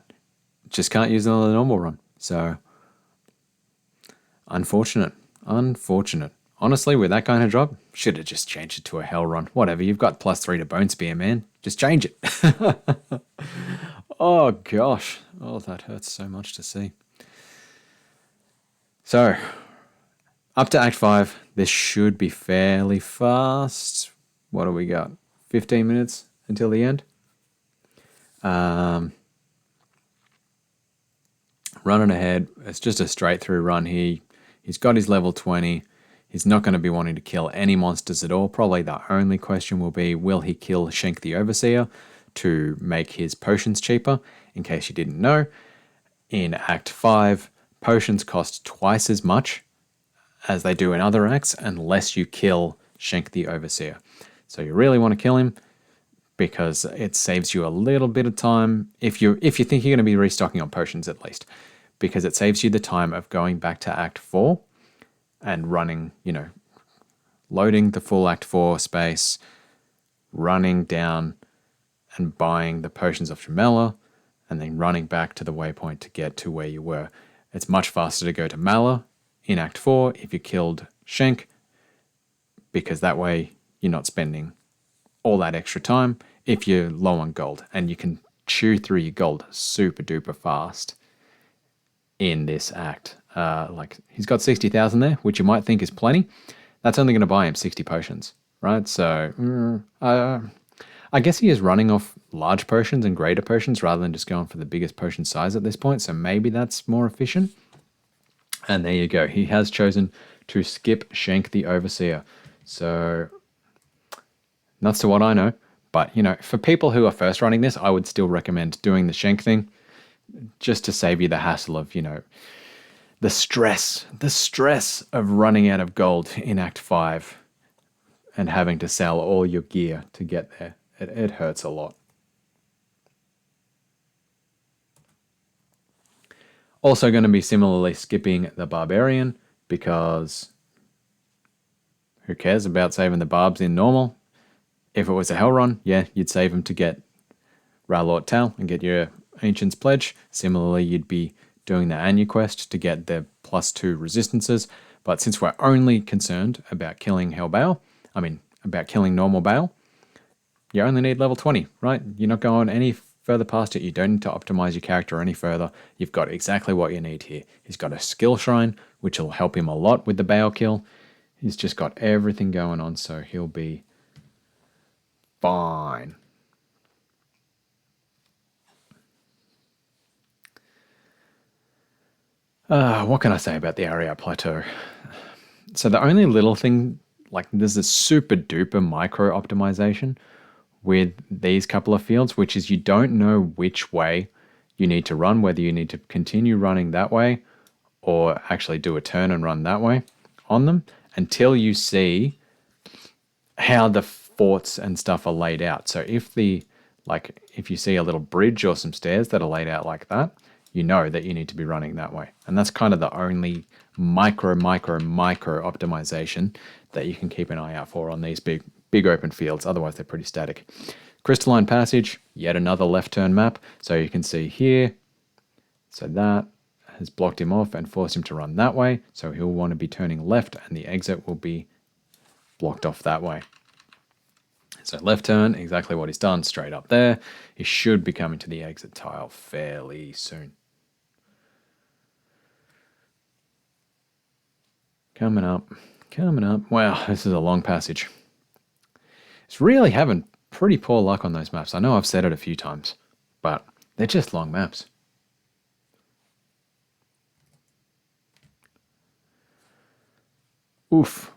just can't use it on a normal run. So, unfortunate. Unfortunate. Honestly, with that kind of drop, should have just changed it to a hell run. Whatever, you've got +3 to Bone Spear, man. Just change it. Oh, gosh. Oh, that hurts so much to see. So, up to Act 5, this should be fairly fast. What do we got? 15 minutes until the end? Running ahead. It's just a straight through run here. He's got his level 20. He's not going to be wanting to kill any monsters at all. Probably the only question will be, will he kill Shenk the Overseer to make his potions cheaper? In case you didn't know, in Act 5, potions cost twice as much as they do in other acts unless you kill Shenk the Overseer. So you really want to kill him because it saves you a little bit of time if you think you're going to be restocking on potions at least, because it saves you the time of going back to Act 4 and running, loading the full Act 4 space, running down and buying the potions of Tremella, and then running back to the waypoint to get to where you were. It's much faster to go to Mala in Act 4 if you killed Shenk, because that way you're not spending all that extra time if you're low on gold, and you can chew through your gold super duper fast in this act. Like, he's got 60,000 there, which you might think is plenty. That's only going to buy him 60 potions, right? So I guess he is running off large potions and greater potions rather than just going for the biggest potion size at this point, so maybe that's more efficient. And there you go. He has chosen to skip Shenk the Overseer. So, nuts to what I know. But, for people who are first running this, I would still recommend doing the Shenk thing just to save you the hassle of, the stress of running out of gold in Act 5 and having to sell all your gear to get there. It hurts a lot. Also going to be similarly skipping the Barbarian because who cares about saving the Barbs in normal? If it was a Hell run, yeah, you'd save them to get Ralort Tal and get your Ancient's Pledge. Similarly, you'd be doing the Anya quest to get the +2 resistances. But since we're only concerned about killing about killing normal Bale, you only need level 20, right? You're not going any further past it. You don't need to optimize your character any further. You've got exactly what you need here. He's got a skill shrine, which will help him a lot with the Bale kill. He's just got everything going on, so he'll be fine. What can I say about the Ariat Plateau? So the only little thing, like, there's a super duper micro optimization with these couple of fields, which is you don't know which way you need to run, whether you need to continue running that way or actually do a turn and run that way on them until you see how the forts and stuff are laid out. So if you see a little bridge or some stairs that are laid out like that, you know that you need to be running that way. And that's kind of the only micro optimization that you can keep an eye out for on these big open fields. Otherwise, they're pretty static. Crystalline Passage, yet another left turn map. So you can see here, so that has blocked him off and forced him to run that way. So he'll want to be turning left and the exit will be blocked off that way. So left turn, exactly what he's done, straight up there. He should be coming to the exit tile fairly soon. Coming up. Wow, this is a long passage. It's really having pretty poor luck on those maps. I know I've said it a few times, but they're just long maps. Oof.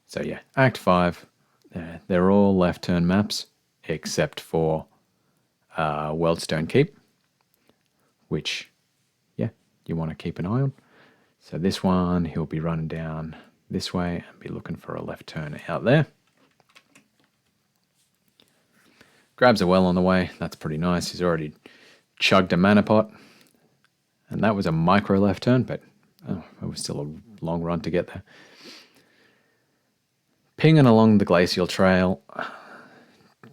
So yeah, Act 5, they're all left turn maps except for Weldstone Keep, which, yeah, you want to keep an eye on. So this one, he'll be running down this way and be looking for a left turn out there. Grabs a well on the way. That's pretty nice. He's already chugged a mana pot. And that was a micro left turn, but it was still a long run to get there. Pinging along the glacial trail.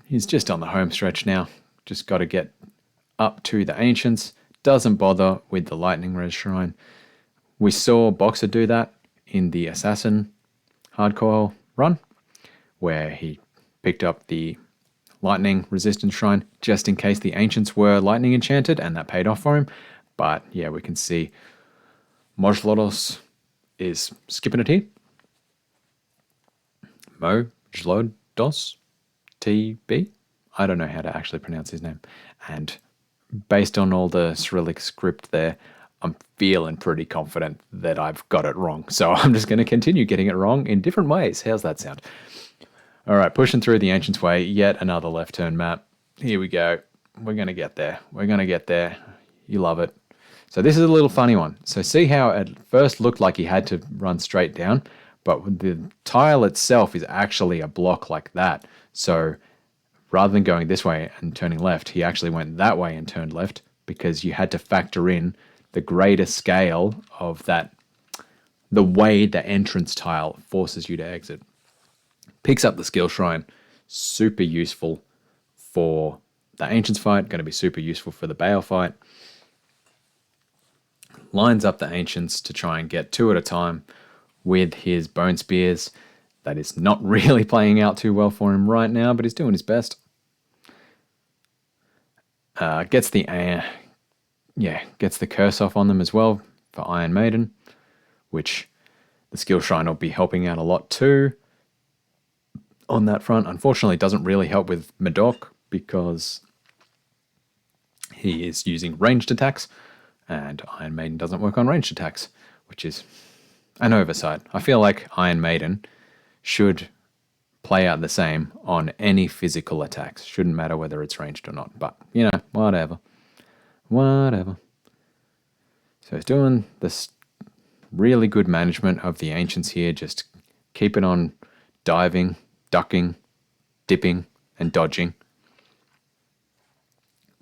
He's just on the home stretch now. Just got to get up to the Ancients. Doesn't bother with the Lightning Res Shrine. We saw Boxer do that in the Assassin hardcore run, where he picked up the Lightning Resistance Shrine just in case the Ancients were Lightning Enchanted, and that paid off for him. But yeah, we can see MoJlodos is skipping it here. MoJlodosTb. I don't know how to actually pronounce his name. And based on all the Cyrillic script there, I'm feeling pretty confident that I've got it wrong. So I'm just going to continue getting it wrong in different ways. How's that sound? All right, pushing through the Ancients Way, yet another left turn map. Here we go. We're going to get there. We're going to get there. You love it. So this is a little funny one. So see how it first looked like he had to run straight down, but the tile itself is actually a block like that. So rather than going this way and turning left, he actually went that way and turned left because you had to factor in the greater scale of that, the way the entrance tile forces you to exit. Picks up the skill shrine, super useful for the Ancients fight, going to be super useful for the Bale fight. Lines up the Ancients to try and get 2 at a time with his Bone Spears. That is not really playing out too well for him right now, but he's doing his best. Gets the curse off on them as well for Iron Maiden, which the skill shrine will be helping out a lot too on that front. Unfortunately, it doesn't really help with Medok because he is using ranged attacks, and Iron Maiden doesn't work on ranged attacks, which is an oversight. I feel like Iron Maiden should play out the same on any physical attacks. Shouldn't matter whether it's ranged or not, but, you know, whatever. Whatever. So he's doing this really good management of the Ancients here, just keeping on diving, ducking, dipping, and dodging.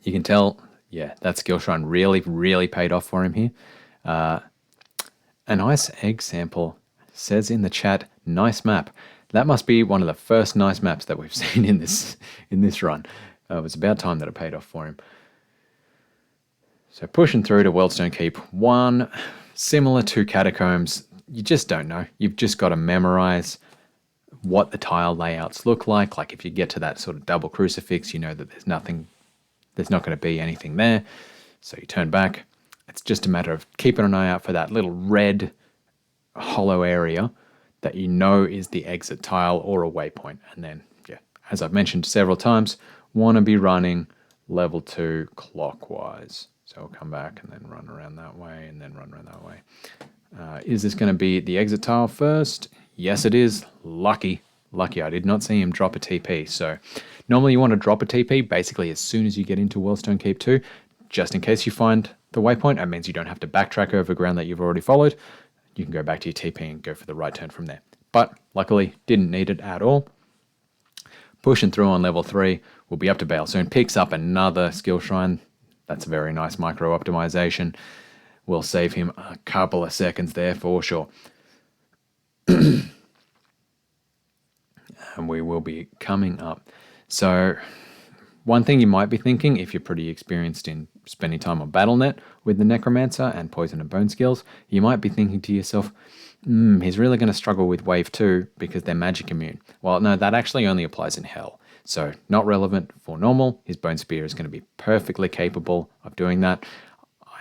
You can tell, yeah, that skill shrine really, really paid off for him here. An ice egg sample says in the chat, nice map. That must be one of the first nice maps that we've seen in this run. It was about time that it paid off for him. So pushing through to Weldstone Keep 1, similar to Catacombs, you just don't know. You've just got to memorize what the tile layouts look like. Like if you get to that sort of double crucifix, you know that there's not going to be anything there. So you turn back. It's just a matter of keeping an eye out for that little red hollow area that you know is the exit tile or a waypoint. And then, yeah, as I've mentioned several times, want to be running level 2 clockwise. So we'll come back and then run around that way and then run around that way. Is this going to be the exit tile first? Yes, it is. Lucky. I did not see him drop a TP. So normally you want to drop a TP basically as soon as you get into Weldstone Keep 2, just in case you find the waypoint. That means you don't have to backtrack over ground that you've already followed. You can go back to your TP and go for the right turn from there. But luckily, didn't need it at all. Pushing through on level 3, we'll be up to Bale soon. Picks up another skill shrine. That's a very nice micro optimization. We'll save him a couple of seconds there for sure. And we will be coming up. So one thing you might be thinking, if you're pretty experienced in spending time on BattleNet with the Necromancer and Poison and Bone skills, you might be thinking to yourself, he's really going to struggle with Wave 2 because they're magic immune. Well, no, that actually only applies in Hell. So not relevant for normal. His Bone Spear is going to be perfectly capable of doing that.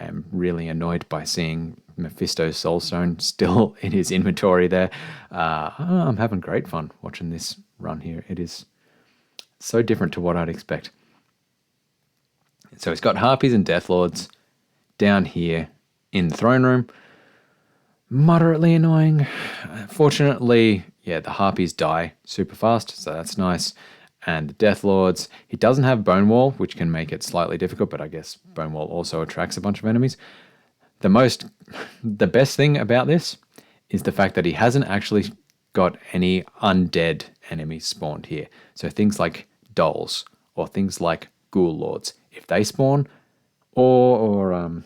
I am really annoyed by seeing Mephisto's Soulstone still in his inventory there. I'm having great fun watching this run here. It is so different to what I'd expect. So he's got Harpies and Deathlords down here in the throne room. Moderately annoying. Fortunately, yeah, the Harpies die super fast, so that's nice. And the Deathlords, he doesn't have Bone Wall, which can make it slightly difficult, but I guess Bone Wall also attracts a bunch of enemies. the best thing about this is the fact that he hasn't actually got any undead enemies spawned here. So things like dolls or things like ghoul lords, if they spawn, or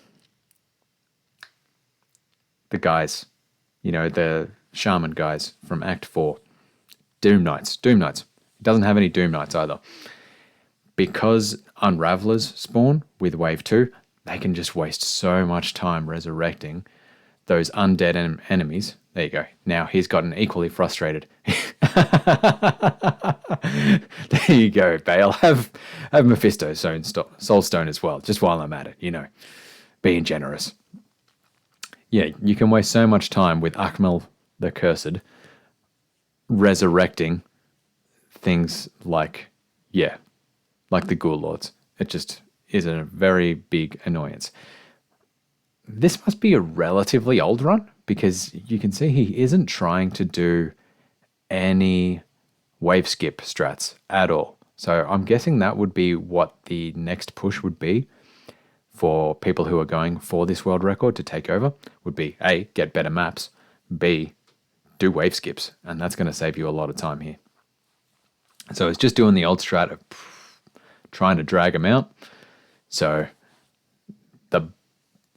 the guys, the shaman guys from Act 4, Doom Knights. It doesn't have any Doom Knights either. Because Unravelers spawn with Wave 2, they can just waste so much time resurrecting those undead enemies. There you go. Now he's gotten equally frustrated. There you go, Bale. Have Mephisto Soulstone as well, just while I'm at it, being generous. Yeah, you can waste so much time with Akmal the Cursed resurrecting things like the Ghoul Lords. It just is a very big annoyance. This must be a relatively old run because you can see he isn't trying to do any wave skip strats at all. So I'm guessing that would be what the next push would be for people who are going for this world record to take over, would be A, get better maps, B, do wave skips, and that's going to save you a lot of time here. So it's just doing the old strat of trying to drag them out. So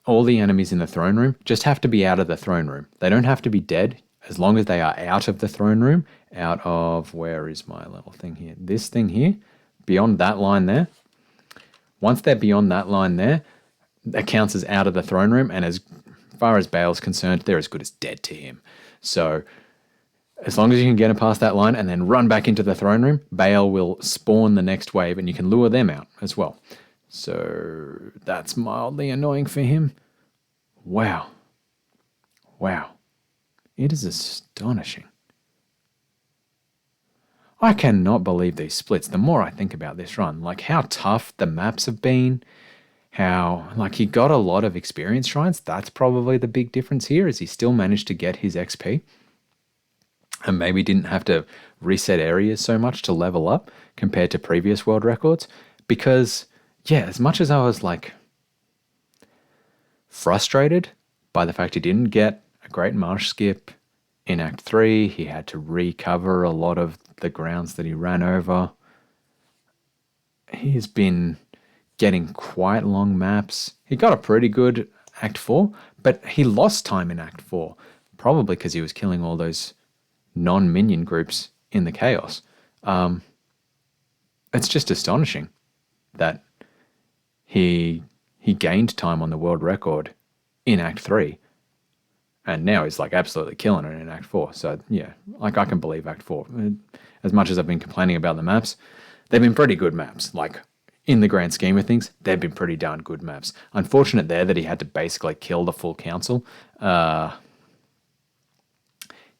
all the enemies in the throne room just have to be out of the throne room. They don't have to be dead as long as they are out of the throne room, out of, where is my little thing here? This thing here, beyond that line there. Once they're beyond that line there, that counts as out of the throne room, and as far as Bale's concerned, they're as good as dead to him. So as long as you can get them past that line and then run back into the throne room, Bale will spawn the next wave and you can lure them out as well. So that's mildly annoying for him. Wow. It is astonishing. I cannot believe these splits. The more I think about this run, like how tough the maps have been, how he got a lot of experience shrines. That's probably the big difference here, is he still managed to get his XP and maybe didn't have to reset areas so much to level up compared to previous world records. Because as much as I was frustrated by the fact he didn't get a great marsh skip in Act 3, he had to recover a lot of the grounds that he ran over. He's been getting quite long maps. He got a pretty good Act 4, but he lost time in Act 4, probably because he was killing all those non-minion groups in the chaos. It's just astonishing that he gained time on the world record in Act 3, and now he's absolutely killing it in Act 4. So I can believe Act 4. As much as I've been complaining about the maps, they've been pretty good maps. In the grand scheme of things, they've been pretty darn good maps. Unfortunate there that he had to basically kill the full council.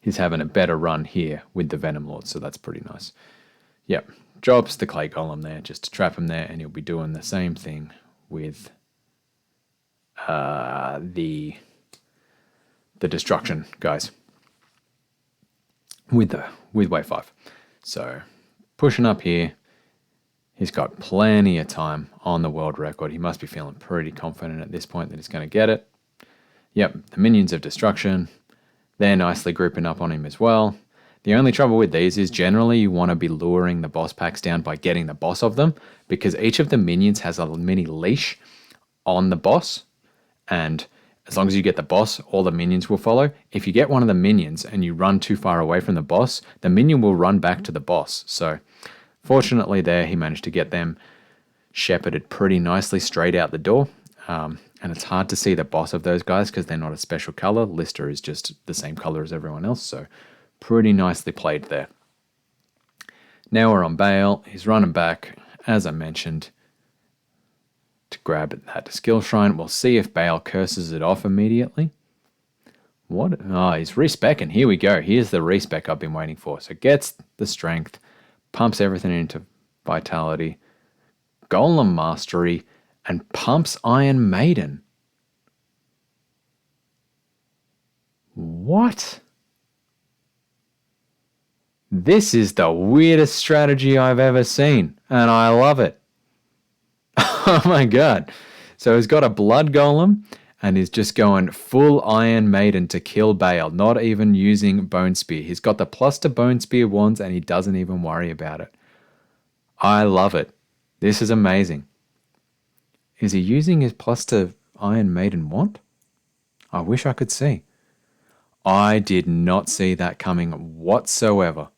He's having a better run here with the Venom Lord, so that's pretty nice. Yep, drops the clay golem there just to trap him there, and he'll be doing the same thing with the destruction guys with wave 5. So pushing up here, he's got plenty of time on the world record. He must be feeling pretty confident at this point that he's going to get it. Yep, the minions of destruction, they're nicely grouping up on him as well. The only trouble with these is generally you want to be luring the boss packs down by getting the boss of them, because each of the minions has a mini leash on the boss, and as long as you get the boss, all the minions will follow. If you get one of the minions and you run too far away from the boss, the minion will run back to the boss. So fortunately there, he managed to get them shepherded pretty nicely straight out the door. And it's hard to see the boss of those guys because they're not a special color. Lister is just the same color as everyone else. So pretty nicely played there. Now we're on Bale. He's running back, as I mentioned, to grab that skill shrine. We'll see if Bale curses it off immediately. What? Oh, he's respecking. Here we go. Here's the respec I've been waiting for. So gets the strength, pumps everything into vitality, golem mastery, and pumps Iron Maiden. What? This is the weirdest strategy I've ever seen, and I love it. Oh my god. So he's got a blood golem and is just going full Iron Maiden to kill Bale, not even using Bone Spear. He's got the plus to Bone Spear wands and he doesn't even worry about it. I love it. This is amazing. Is he using his plus to Iron Maiden wand? I wish I could see. I did not see that coming whatsoever.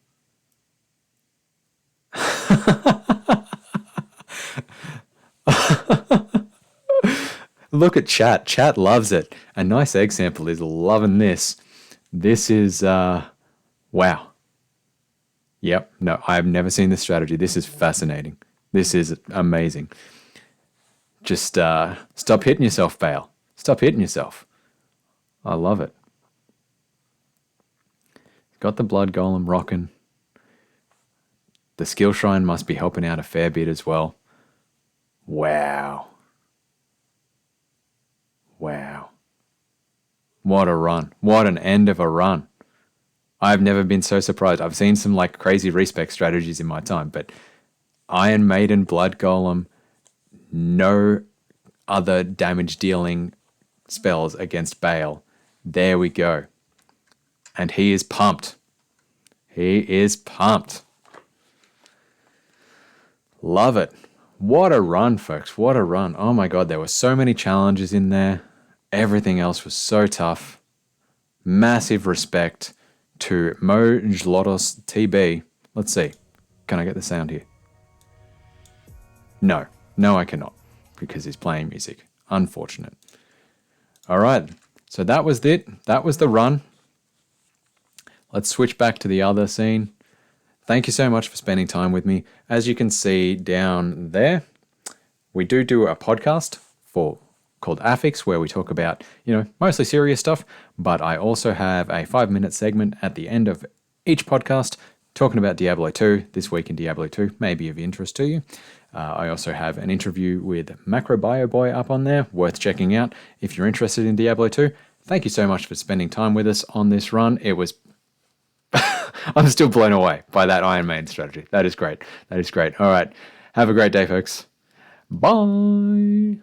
Look at chat. Chat loves it. A nice egg sample is loving this. This is, wow. Yep. No, I've never seen this strategy. This is fascinating. This is amazing. Just stop hitting yourself, Bale. Stop hitting yourself. I love it. Got the Blood Golem rocking. The Skill Shrine must be helping out a fair bit as well. Wow. Wow. What a run. What an end of a run. I've never been so surprised. I've seen some like crazy respec strategies in my time, but Iron Maiden, Blood Golem, no other damage dealing spells against Bale. There we go. And he is pumped. He is pumped. Love it. What a run, folks. What a run. Oh my God, there were so many challenges in there. Everything else was so tough. Massive respect to MoJlodosTb. Let's see. Can I get the sound here? No. No, I cannot. Because he's playing music. Unfortunate. All right. So that was it. That was the run. Let's switch back to the other scene. Thank you so much for spending time with me. As you can see down there, we do a podcast called Affix, where we talk about, mostly serious stuff, but I also have a 5-minute segment at the end of each podcast talking about Diablo 2, this week in Diablo 2, may be of interest to you. I also have an interview with Macrobio Boy up on there, worth checking out if you're interested in Diablo 2. Thank you so much for spending time with us on this run. It was I'm still blown away by that Iron Maiden strategy. That is great. That is great. All right. Have a great day, folks. Bye.